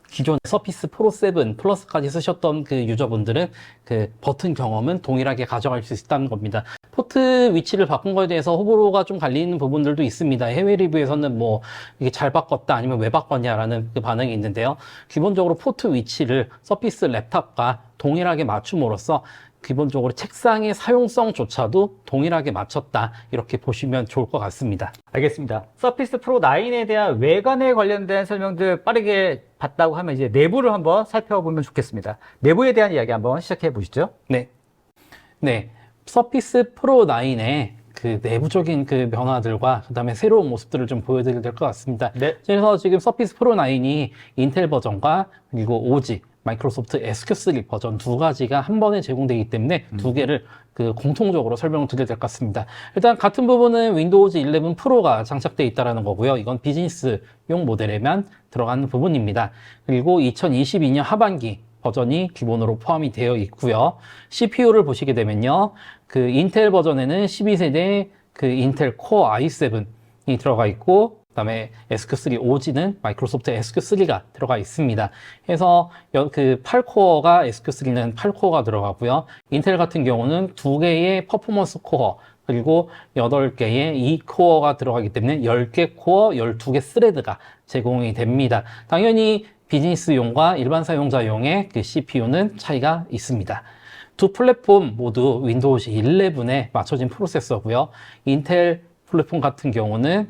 기존 서피스 프로 7 플러스까지 쓰셨던 그 유저분들은 그 버튼 경험은 동일하게 가져갈 수 있다는 겁니다. 포트 위치를 바꾼 거에 대해서 호불호가 좀 갈리는 부분들도 있습니다. 해외 리뷰에서는 뭐 이게 잘 바꿨다 아니면 왜 바꿨냐라는 그 반응이 있는데요. 기본적으로 포트 위치를 서피스 랩탑과 동일하게 맞춤으로써 기본적으로 책상의 사용성조차도 동일하게 맞췄다, 이렇게 보시면 좋을 것 같습니다. 알겠습니다. 서피스 프로 9에 대한 외관에 관련된 설명들 빠르게 봤다고 하면 이제 내부를 한번 살펴보면 좋겠습니다. 내부에 대한 이야기 한번 시작해 보시죠. 네. 서피스 프로 9의 그 내부적인 그 변화들과 그다음에 새로운 모습들을 좀 보여드려야 될 것 같습니다. 네. 그래서 지금 서피스 프로 9이 인텔 버전과 그리고 오지 마이크로소프트 SQ3 버전 두 가지가 한 번에 제공되기 때문에 두 개를 그 공통적으로 설명을 드려야 될 것 같습니다. 일단 같은 부분은 윈도우즈 11 프로가 장착되어 있다는 거고요. 이건 비즈니스용 모델에만 들어가는 부분입니다. 그리고 2022년 하반기 버전이 기본으로 포함이 되어 있고요. CPU를 보시게 되면요, 그 인텔 버전에는 12세대 그 인텔 코어 i7이 들어가 있고, 그다음에 SQ3 오지는 마이크로소프트 SQ3가 들어가 있습니다. 그래서 그 8코어가 SQ3는 8코어가 들어가고요. 인텔 같은 경우는 2개의 퍼포먼스 코어 그리고 8개의 2코어가 들어가기 때문에 10개 코어, 12개 스레드가 제공이 됩니다. 당연히 비즈니스용과 일반 사용자용의 그 CPU는 차이가 있습니다. 두 플랫폼 모두 윈도우즈 11에 맞춰진 프로세서고요. 인텔 플랫폼 같은 경우는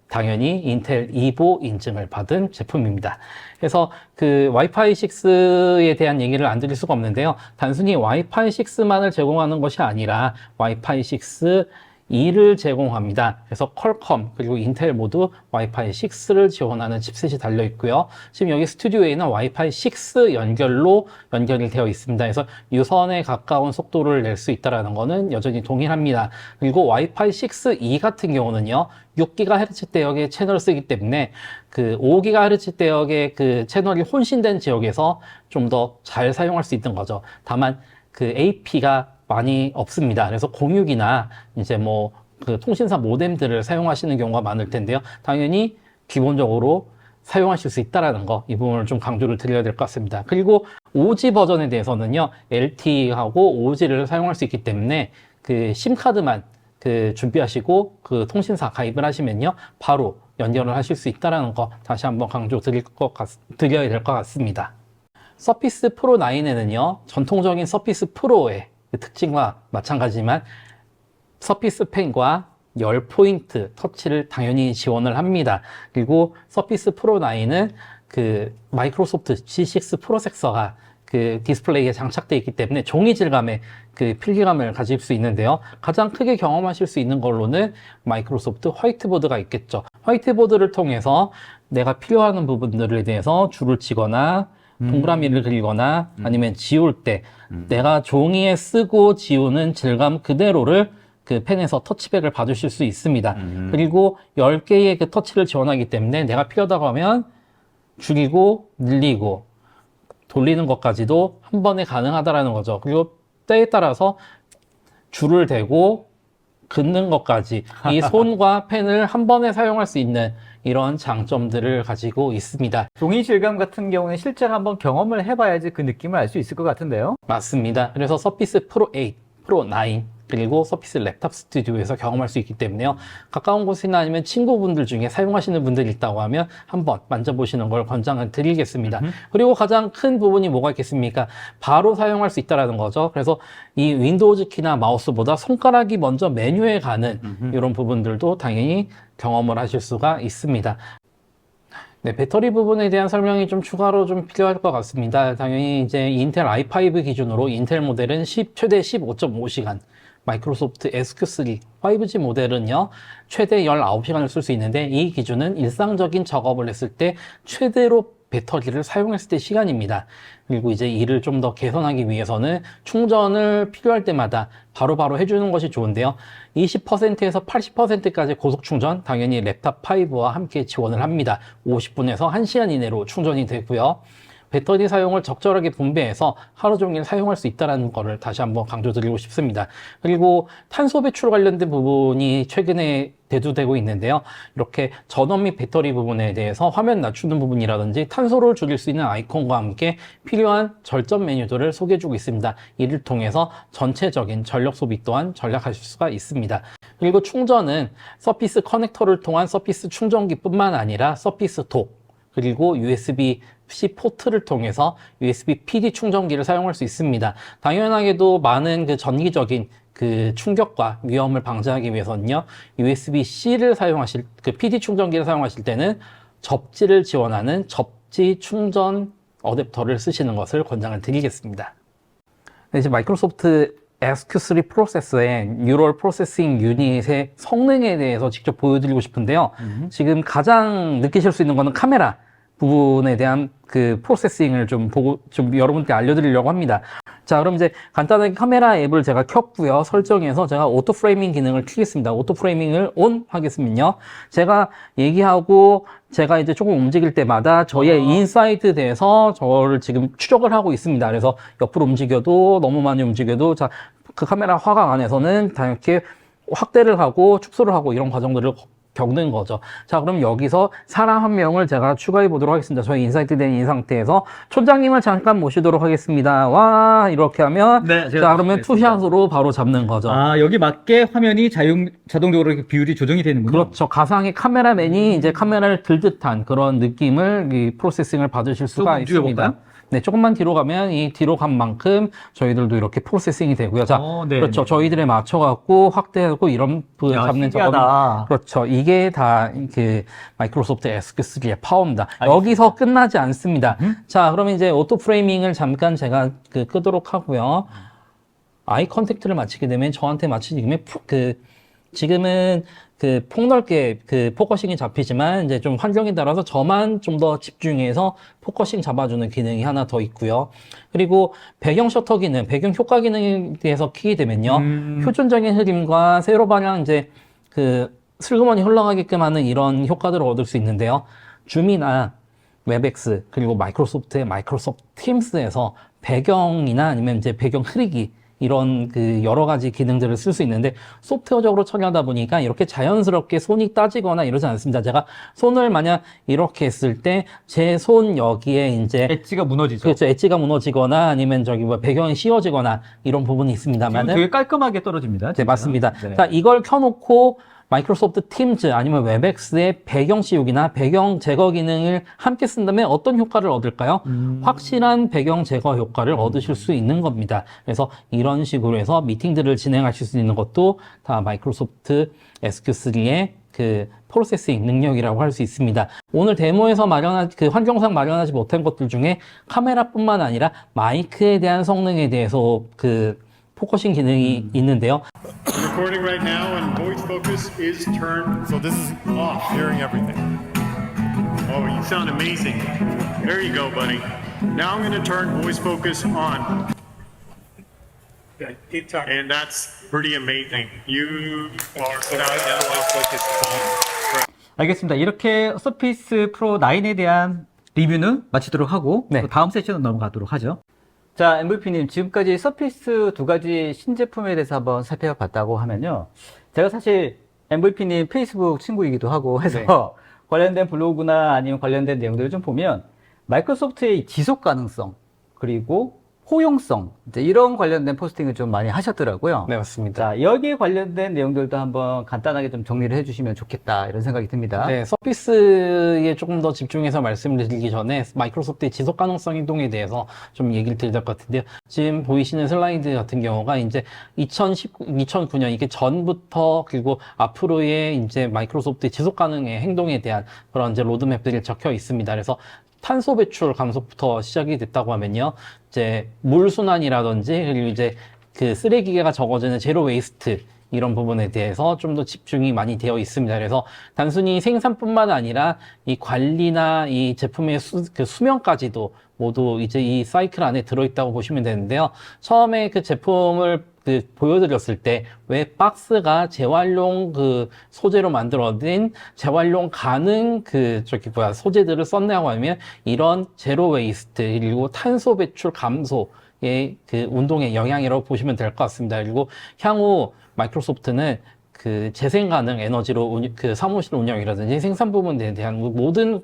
당연히 인텔 이보 인증을 받은 제품입니다. 그래서 그 와이파이 6에 대한 얘기를 안 드릴 수가 없는데요. 단순히 와이파이 6만을 제공하는 것이 아니라 와이파이 6 2를 제공합니다. 그래서 퀄컴 그리고 인텔 모두 와이파이 6를 지원하는 칩셋이 달려 있고요. 지금 여기 스튜디오에는 와이파이 6 연결로 연결이 되어 있습니다. 그래서 유선에 가까운 속도를 낼 수 있다는 것은 여전히 동일합니다. 그리고 와이파이 6E 같은 경우는요, 6GHz 대역의 채널을 쓰기 때문에 그 5GHz 대역의 그 채널이 혼신된 지역에서 좀 더 잘 사용할 수 있는 거죠. 다만 그 AP가 많이 없습니다. 그래서 06이나 이제 뭐 그 통신사 모뎀들을 사용하시는 경우가 많을 텐데요. 당연히 기본적으로 사용하실 수 있다라는 거, 이 부분을 좀 강조를 드려야 될 것 같습니다. 그리고 오지 버전에 대해서는요, LTE하고 오지를 사용할 수 있기 때문에 그 심카드만 그 준비하시고 그 통신사 가입을 하시면요, 바로 연결을 하실 수 있다라는 거 다시 한번 드려야 될 것 같습니다. 서피스 프로 9에는요, 전통적인 서피스 프로의 그 특징과 마찬가지지만 서피스 펜과 10포인트 터치를 당연히 지원을 합니다. 그리고 서피스 프로 9은 그 마이크로소프트 G6 프로세서가 그 디스플레이에 장착되어 있기 때문에 종이 질감의 그 필기감을 가질 수 있는데요. 가장 크게 경험하실 수 있는 걸로는 마이크로소프트 화이트보드가 있겠죠. 화이트보드를 통해서 내가 필요하는 부분들에 대해서 줄을 치거나 동그라미를 그리거나 아니면 지울 때 내가 종이에 쓰고 지우는 질감 그대로를 그 펜에서 터치백을 받으실 수 있습니다. 그리고 10개의 그 터치를 지원하기 때문에 내가 필요하다고 하면 줄이고 늘리고 돌리는 것까지도 한 번에 가능하다라는 거죠. 그리고 때에 따라서 줄을 대고 긋는 것까지 이 손과 펜을 한 번에 사용할 수 있는 이런 장점들을 가지고 있습니다. 종이 질감 같은 경우는 실제로 한번 경험을 해봐야지 그 느낌을 알 수 있을 것 같은데요. 맞습니다. 그래서 서피스 프로 8, 프로 9 그리고 서피스 랩탑 스튜디오에서 경험할 수 있기 때문에요. 가까운 곳이나 아니면 친구분들 중에 사용하시는 분들이 있다고 하면 한번 만져보시는 걸 권장을 드리겠습니다. 그리고 가장 큰 부분이 뭐가 있겠습니까? 바로 사용할 수 있다는 거죠. 그래서 이 윈도우즈 키나 마우스보다 손가락이 먼저 메뉴에 가는 이런 부분들도 당연히 경험을 하실 수가 있습니다. 네, 배터리 부분에 대한 설명이 좀 추가로 좀 필요할 것 같습니다. 당연히 이제 인텔 i5 기준으로 인텔 모델은 최대 15.5시간, 마이크로소프트 SQ3 5G 모델은요, 최대 19시간을 쓸 수 있는데 이 기준은 일상적인 작업을 했을 때 최대로 배터리를 사용했을 때 시간입니다. 그리고 이제 이를 좀 더 개선하기 위해서는 충전을 필요할 때마다 바로바로 해주는 것이 좋은데요. 20%에서 80%까지 고속 충전, 당연히 랩탑 5와 함께 지원을 합니다. 50분에서 1시간 이내로 충전이 되고요. 배터리 사용을 적절하게 분배해서 하루 종일 사용할 수 있다는 것을 다시 한번 강조드리고 싶습니다. 그리고 탄소 배출 관련된 부분이 최근에 대두되고 있는데요. 이렇게 전원 및 배터리 부분에 대해서 화면 낮추는 부분이라든지 탄소를 줄일 수 있는 아이콘과 함께 필요한 절전 메뉴들을 소개해주고 있습니다. 이를 통해서 전체적인 전력 소비 또한 절약하실 수가 있습니다. 그리고 충전은 서피스 커넥터를 통한 서피스 충전기뿐만 아니라 서피스 독, 그리고 USB-C 포트를 통해서 USB PD 충전기를 사용할 수 있습니다. 당연하게도 많은 그 전기적인 그 충격과 위험을 방지하기 위해서는요, USB-C를 사용하실, 그 PD 충전기를 사용하실 때는 접지를 지원하는 접지 충전 어댑터를 쓰시는 것을 권장을 드리겠습니다. 네, 이제 마이크로소프트 SQ3 프로세서의 뉴럴 프로세싱 유닛의 성능에 대해서 직접 보여드리고 싶은데요. 지금 가장 느끼실 수 있는 거는 카메라 부분에 대한 그 프로세싱을 좀 여러분께 알려드리려고 합니다. 자, 그럼 이제 간단하게 카메라 앱을 제가 켰고요. 설정에서 제가 오토 프레이밍 기능을 켜겠습니다. 오토 프레이밍을 온 하겠으면요. 제가 얘기하고 제가 이제 조금 움직일 때마다 저의 인사이트 대해서 저를 지금 추적을 하고 있습니다. 그래서 옆으로 움직여도 너무 많이 움직여도 자, 그 카메라 화각 안에서는 다 이렇게 확대를 하고 축소를 하고 이런 과정들을 겪는 거죠. 자, 그럼 여기서 사람 한 명을 제가 추가해 보도록 하겠습니다. 저희 인사이트 된 이 상태에서 촌장님을 잠깐 모시도록 하겠습니다. 와, 이렇게 하면 네, 자, 그러면 투샷으로 바로 잡는 거죠. 아, 여기 맞게 화면이 자동적으로 이렇게 비율이 조정이 되는군요. 그렇죠. 가상의 카메라맨이 이제 카메라를 들 듯한 그런 느낌을 이 프로세싱을 받으실 수가 좀 움직여볼까요? 있습니다. 네, 조금만 뒤로 가면 이 뒤로 간 만큼 저희들도 이렇게 프로세싱이 되고요. 자, 네, 그렇죠. 네. 저희들에 맞춰갖고 확대하고 이런 그 야, 잡는 신기하다. 작업이 그렇죠. 이게 다 그 마이크로소프트 SQ3의 파워입니다. 알겠습니다. 여기서 끝나지 않습니다. 자, 그러면 이제 오토 프레이밍을 잠깐 제가 끄도록 하고요. 아이 컨택트를 마치게 되면 저한테 마치 지금은 그 폭넓게 그 포커싱이 잡히지만 이제 좀 환경에 따라서 저만 좀 더 집중해서 포커싱 잡아주는 기능이 하나 더 있고요. 그리고 배경 셔터 기능, 배경 효과 기능에 대해서 키게 되면요. 표준적인 흐림과 세로 방향 이제 그 슬그머니 흘러가게끔 하는 이런 효과들을 얻을 수 있는데요. 줌이나 웹엑스 그리고 마이크로소프트의 마이크로소프트 팀스에서 배경이나 아니면 이제 배경 흐리기 이런 그 여러 가지 기능들을 쓸 수 있는데 소프트웨어적으로 처리하다 보니까 이렇게 자연스럽게 손이 따지거나 이러지 않습니다. 제가 손을 만약 이렇게 했을 때 제 손 여기에 이제 엣지가 무너지죠. 그렇죠. 엣지가 무너지거나 아니면 저기 뭐 배경이 씌워지거나 이런 부분이 지금 있습니다만은 되게 깔끔하게 떨어집니다. 네, 진짜. 맞습니다. 네. 자, 이걸 켜놓고 마이크로소프트 팀즈 아니면 웹엑스의 배경 씌우기나 배경 제거 기능을 함께 쓴다면 어떤 효과를 얻을까요? 확실한 배경 제거 효과를 얻으실 수 있는 겁니다. 그래서 이런 식으로 해서 미팅들을 진행하실 수 있는 것도 다 마이크로소프트 SQ3의 그 프로세싱 능력이라고 할 수 있습니다. 오늘 데모에서 그 환경상 마련하지 못한 것들 중에 카메라뿐만 아니라 마이크에 대한 성능에 대해서 그 포커싱 기능이 있는데요. Recording right now and voice focus is turned. So this is off, hearing everything. Oh, you sound amazing. There you go, buddy. Now I'm going to turn voice focus on. Okay, keep talking. And that's pretty amazing. You are So now focus is on. 알겠습니다. 이렇게 서피스 프로 9에 대한 리뷰는 마치도록 하고 네. 또 다음 세션으로 넘어가도록 하죠. 자, MVP님, 지금까지 서피스 두 가지 신제품에 대해서 한번 살펴봤다고 하면요. 제가 사실 MVP님 페이스북 친구이기도 하고 해서 네. 관련된 블로그나 아니면 관련된 내용들을 좀 보면 마이크로소프트의 지속 가능성 그리고 호용성 이제 이런 관련된 포스팅을 좀 많이 하셨더라고요. 네, 맞습니다. 자, 여기에 관련된 내용들도 한번 간단하게 좀 정리를 해주시면 좋겠다 이런 생각이 듭니다. 네, 서피스에 조금 더 집중해서 말씀을 드리기 전에 마이크로소프트의 지속 가능성 행동에 대해서 좀 얘기를 드려야 될 것 같은데요. 지금 보이시는 슬라이드 같은 경우가 이제 2009년 이게 전부터 그리고 앞으로의 이제 마이크로소프트의 지속 가능의 행동에 대한 그런 이제 로드맵들이 적혀 있습니다. 그래서 탄소 배출 감소부터 시작이 됐다고 하면요. 이제 물 순환이라든지 그리고 이제 그 쓰레기가 적어지는 제로 웨이스트 이런 부분에 대해서 좀 더 집중이 많이 되어 있습니다. 그래서 단순히 생산뿐만 아니라 이 관리나 이 제품의 수명까지도 모두 이제 이 사이클 안에 들어있다고 보시면 되는데요. 처음에 그 제품을 보여드렸을 때 왜 박스가 재활용 소재로 만들어진 재활용 가능 소재들을 썼냐고 하면 이런 제로 웨이스트 그리고 탄소 배출 감소의 운동의 영향이라고 보시면 될 것 같습니다. 그리고 향후 마이크로소프트는 재생 가능 에너지로 사무실 운영이라든지 생산 부분에 대한 모든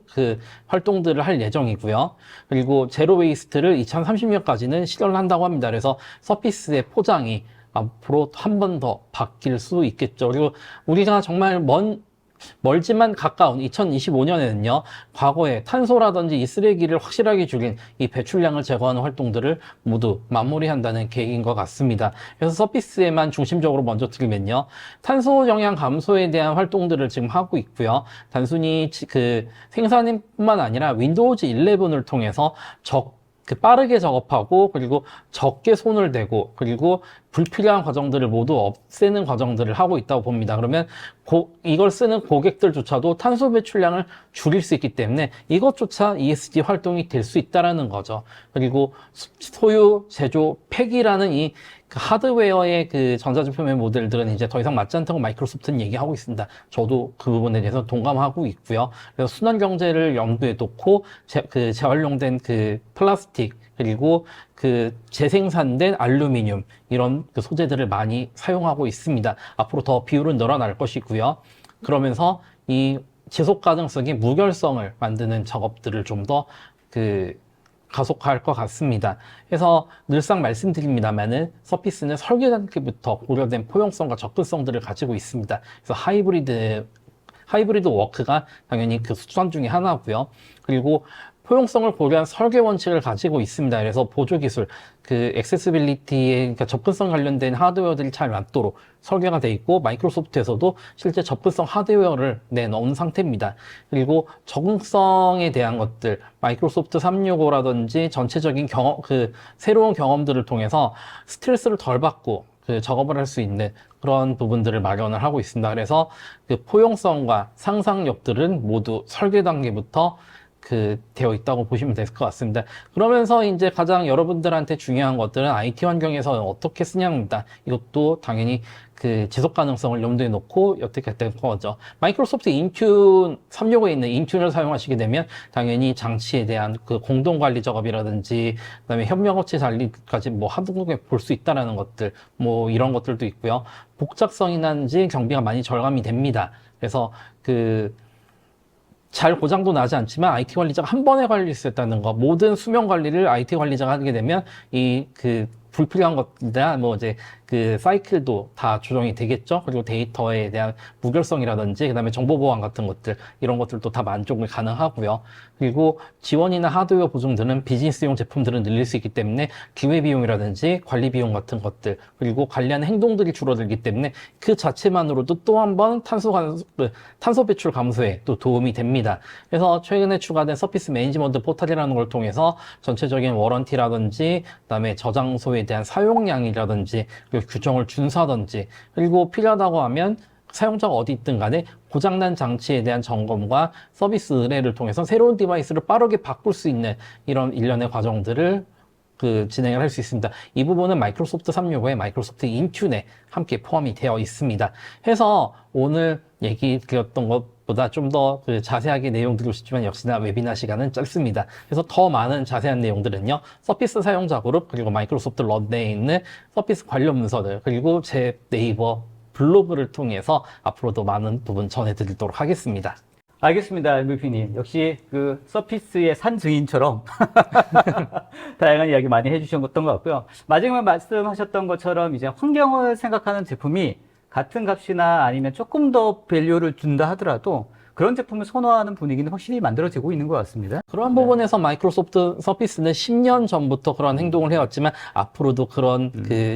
활동들을 할 예정이고요. 그리고 제로 웨이스트를 2030년까지는 실현을 한다고 합니다. 그래서 서피스의 포장이 앞으로 한 번 더 바뀔 수 있겠죠. 그리고 우리가 정말 멀지만 가까운 2025년에는요, 과거에 탄소라든지 이 쓰레기를 확실하게 줄인 이 배출량을 제거하는 활동들을 모두 마무리한다는 계획인 것 같습니다. 그래서 서피스에만 중심적으로 먼저 드리면요, 탄소 영향 감소에 대한 활동들을 지금 하고 있고요. 단순히 생산뿐만 아니라 윈도우즈 11을 통해서 빠르게 작업하고 그리고 적게 손을 대고 그리고 불필요한 과정들을 모두 없애는 과정들을 하고 있다고 봅니다. 그러면 이걸 쓰는 고객들조차도 탄소 배출량을 줄일 수 있기 때문에 이것조차 ESG 활동이 될 수 있다는 거죠. 그리고 소유, 제조, 팩이라는 이 하드웨어의 전자제품의 모델들은 이제 더 이상 맞지 않다고 마이크로소프트는 얘기하고 있습니다. 저도 그 부분에 대해서 동감하고 있고요. 그래서 순환 경제를 염두에 놓고 재활용된 플라스틱 그리고 재생산된 알루미늄 이런 소재들을 많이 사용하고 있습니다. 앞으로 더 비율은 늘어날 것이고요. 그러면서 이 지속 가능성의 무결성을 만드는 작업들을 좀 더 가속화할 것 같습니다. 그래서 늘상 말씀드립니다만은 서피스는 설계 단계부터 고려된 포용성과 접근성들을 가지고 있습니다. 그래서 하이브리드 워크가 당연히 수단 중에 하나고요. 그리고 포용성을 고려한 설계 원칙을 가지고 있습니다. 그래서 보조 기술, 액세시빌리티에 접근성 관련된 하드웨어들이 잘 맞도록 설계가 돼 있고 마이크로소프트에서도 실제 접근성 하드웨어를 내놓은 상태입니다. 그리고 적응성에 대한 것들, 마이크로소프트 365라든지 전체적인 새로운 경험들을 통해서 스트레스를 덜 받고 작업을 할 수 있는 그런 부분들을 마련을 하고 있습니다. 그래서 포용성과 상상력들은 모두 설계 단계부터 되어 있다고 보시면 될 것 같습니다. 그러면서 이제 가장 여러분들한테 중요한 것들은 IT 환경에서 어떻게 쓰냐입니다. 이것도 당연히 지속 가능성을 염두에 놓고 어떻게 된 거죠. 마이크로소프트 인튠 365에 있는 인튠을 사용하시게 되면 당연히 장치에 대한 공동 관리 작업이라든지 그다음에 협력업체 관리까지 한동에 볼 수 있다라는 것들 이런 것들도 있고요. 복잡성이라든지 경비가 많이 절감이 됩니다. 그래서 잘 고장도 나지 않지만 IT 관리자가 한 번에 관리할 수 있다는 거, 모든 수명 관리를 IT 관리자가 하게 되면 불필요한 것이나 사이클도 다 조정이 되겠죠. 그리고 데이터에 대한 무결성이라든지 그다음에 정보 보안 같은 것들 이런 것들도 다 만족이 가능하고요. 그리고 지원이나 하드웨어 보증들은 비즈니스용 제품들은 늘릴 수 있기 때문에 기회 비용이라든지 관리 비용 같은 것들 그리고 관리하는 행동들이 줄어들기 때문에 그 자체만으로도 또 한 번 탄소 배출 감소에 또 도움이 됩니다. 그래서 최근에 추가된 서피스 매니지먼트 포털이라는 걸 통해서 전체적인 워런티라든지 그다음에 저장소에 대한 사용량이라든지 그리고 규정을 준수하든지 그리고 필요하다고 하면 사용자가 어디 있든 간에 고장난 장치에 대한 점검과 서비스 의뢰를 통해서 새로운 디바이스를 빠르게 바꿀 수 있는 이런 일련의 과정들을 진행을 할 수 있습니다. 이 부분은 마이크로소프트 365에 마이크로소프트 인튠에 함께 포함이 되어 있습니다. 해서 오늘 얘기 드렸던 것보다 좀 더 자세하게 내용 드리고 싶지만 역시나 웨비나 시간은 짧습니다. 그래서 더 많은 자세한 내용들은요, 서피스 사용자 그룹 그리고 마이크로소프트 런드에 있는 서피스 관련 문서들 그리고 제 네이버 블로그를 통해서 앞으로도 많은 부분 전해드리도록 하겠습니다. 알겠습니다, MVP님. 역시 서피스의 산 증인처럼 다양한 이야기 많이 해주셨던 것 같고요. 마지막에 말씀하셨던 것처럼 이제 환경을 생각하는 제품이 같은 값이나 아니면 조금 더 밸류를 준다 하더라도 그런 제품을 선호하는 분위기는 확실히 만들어지고 있는 것 같습니다. 그런 부분에서 마이크로소프트 서피스는 10년 전부터 그런 행동을 해왔지만 앞으로도 그런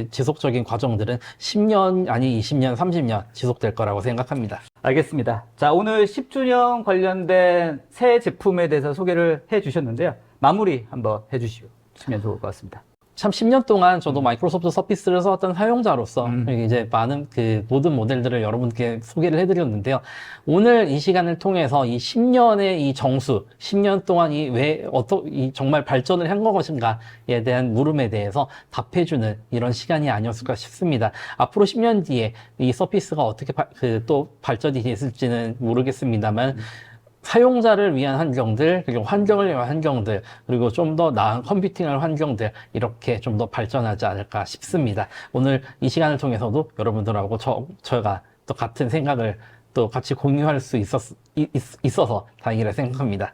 지속적인 과정들은 10년 아니 20년, 30년 지속될 거라고 생각합니다. 알겠습니다. 자, 오늘 10주년 관련된 새 제품에 대해서 소개를 해 주셨는데요. 마무리 한번 해 주시면 좋을 것 같습니다. 참 10년 동안 저도 마이크로소프트 서피스를 써왔던 사용자로서 이제 많은 그 모든 모델들을 여러분께 소개를 해드렸는데요. 오늘 이 시간을 통해서 이 10년의 이 정수, 10년 동안 이 정말 발전을 한 것인가에 대한 물음에 대해서 답해주는 이런 시간이 아니었을까 싶습니다. 앞으로 10년 뒤에 이 서피스가 어떻게 또 발전이 됐을지는 모르겠습니다만 사용자를 위한 환경들, 그리고 환경을 위한 환경들, 그리고 좀 더 나은 컴퓨팅할 환경들, 이렇게 좀 더 발전하지 않을까 싶습니다. 오늘 이 시간을 통해서도 여러분들하고 저가 또 같은 생각을 또 같이 공유할 수 있어서 다행이라 생각합니다.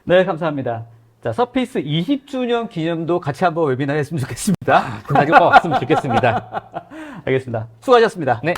네, 감사합니다. 자, 서피스 20주년 기념도 같이 한번 웨비나 했으면 좋겠습니다. 그 날과 왔으면 좋겠습니다. 알겠습니다. 수고하셨습니다. 네.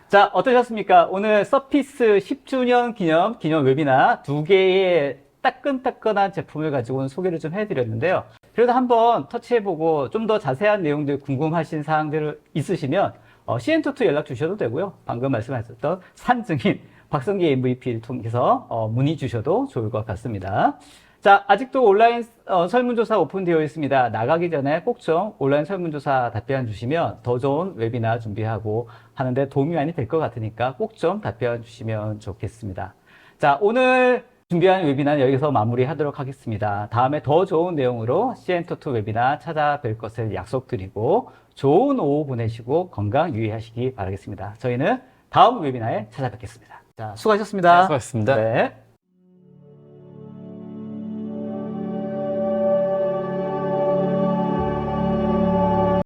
자, 어떠셨습니까? 오늘 서피스 10주년 기념 웨비나 2개의 따끈따끈한 제품을 가지고 오늘 소개를 좀 해드렸는데요. 그래도 한번 터치해보고 좀 더 자세한 내용들 궁금하신 사항들 있으시면 CN22 연락 주셔도 되고요. 방금 말씀하셨던 산증인 박성기 MVP를 통해서 문의 주셔도 좋을 것 같습니다. 자, 아직도 온라인 설문조사 오픈되어 있습니다. 나가기 전에 꼭 좀 온라인 설문조사 답변 주시면 더 좋은 웨비나 준비하고 하는데 도움이 많이 될 것 같으니까 꼭 좀 답변 주시면 좋겠습니다. 자, 오늘 준비한 웨비나는 여기서 마무리하도록 하겠습니다. 다음에 더 좋은 내용으로 CN22 웨비나 찾아뵐 것을 약속드리고 좋은 오후 보내시고 건강 유의하시기 바라겠습니다. 저희는 다음 웨비나에 찾아뵙겠습니다. 자, 수고하셨습니다. 네, 수고하셨습니다. 네.